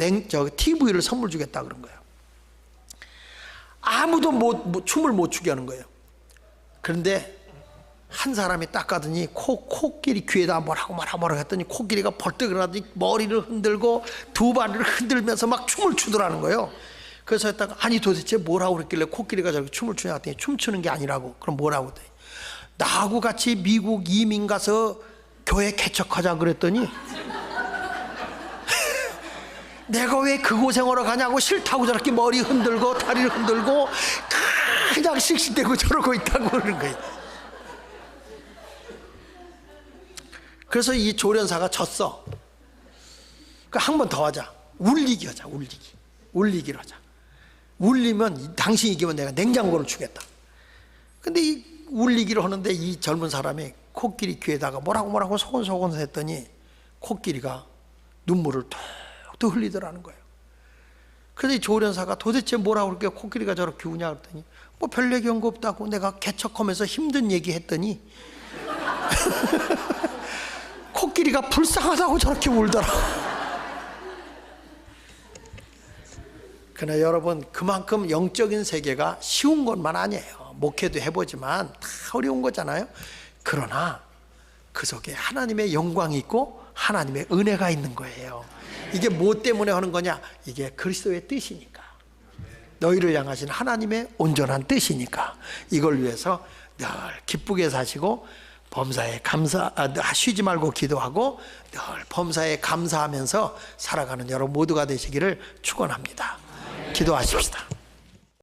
TV를 선물 주겠다 그런 거예요. 아무도 춤을 못 추게 하는 거예요. 그런데 한 사람이 딱 가더니 코끼리 귀에다 뭐라고 했더니 코끼리가 벌떡 일어나더니 머리를 흔들고 두 발을 흔들면서 막 춤을 추더라는 거예요. 그래서 했다가 아니 도대체 뭐라고 그랬길래 코끼리가 저렇게 춤을 추냐 했더니 춤추는 게 아니라고. 그럼 뭐라고 했더니 나하고 같이 미국 이민 가서 교회 개척하자 그랬더니 내가 왜 그 고생하러 가냐고 싫다고 저렇게 머리 흔들고 다리를 흔들고 그냥 씩씩대고 저러고 있다고 그러는 거예요. 그래서 이 조련사가 졌어. 한 번 더 하자. 울리기 하자. 울리기를 하자. 울리면 당신이 이기면 내가 냉장고를 주겠다. 근데 이 울리기를 하는데 이 젊은 사람이 코끼리 귀에다가 뭐라고 소곤소곤 했더니 코끼리가 눈물을 또 흘리더라는 거예요. 그래서 이 조련사가 도대체 뭐라고 그렇게 코끼리가 저렇게 우냐 그랬더니 뭐 별 얘기한 거 없다고 내가 개척하면서 힘든 얘기 했더니 코끼리가 불쌍하다고 저렇게 울더라. 그러나 여러분 그만큼 영적인 세계가 쉬운 것만 아니에요. 목회도 해보지만 다 어려운 거잖아요. 그러나 그 속에 하나님의 영광이 있고 하나님의 은혜가 있는 거예요. 이게 뭐 때문에 하는 거냐? 이게 그리스도의 뜻이니까, 너희를 향하신 하나님의 온전한 뜻이니까 이걸 위해서 늘 기쁘게 사시고 범사에 쉬지 말고 기도하고 늘 범사에 감사하면서 살아가는 여러분 모두가 되시기를 축원합니다. 기도하십시다.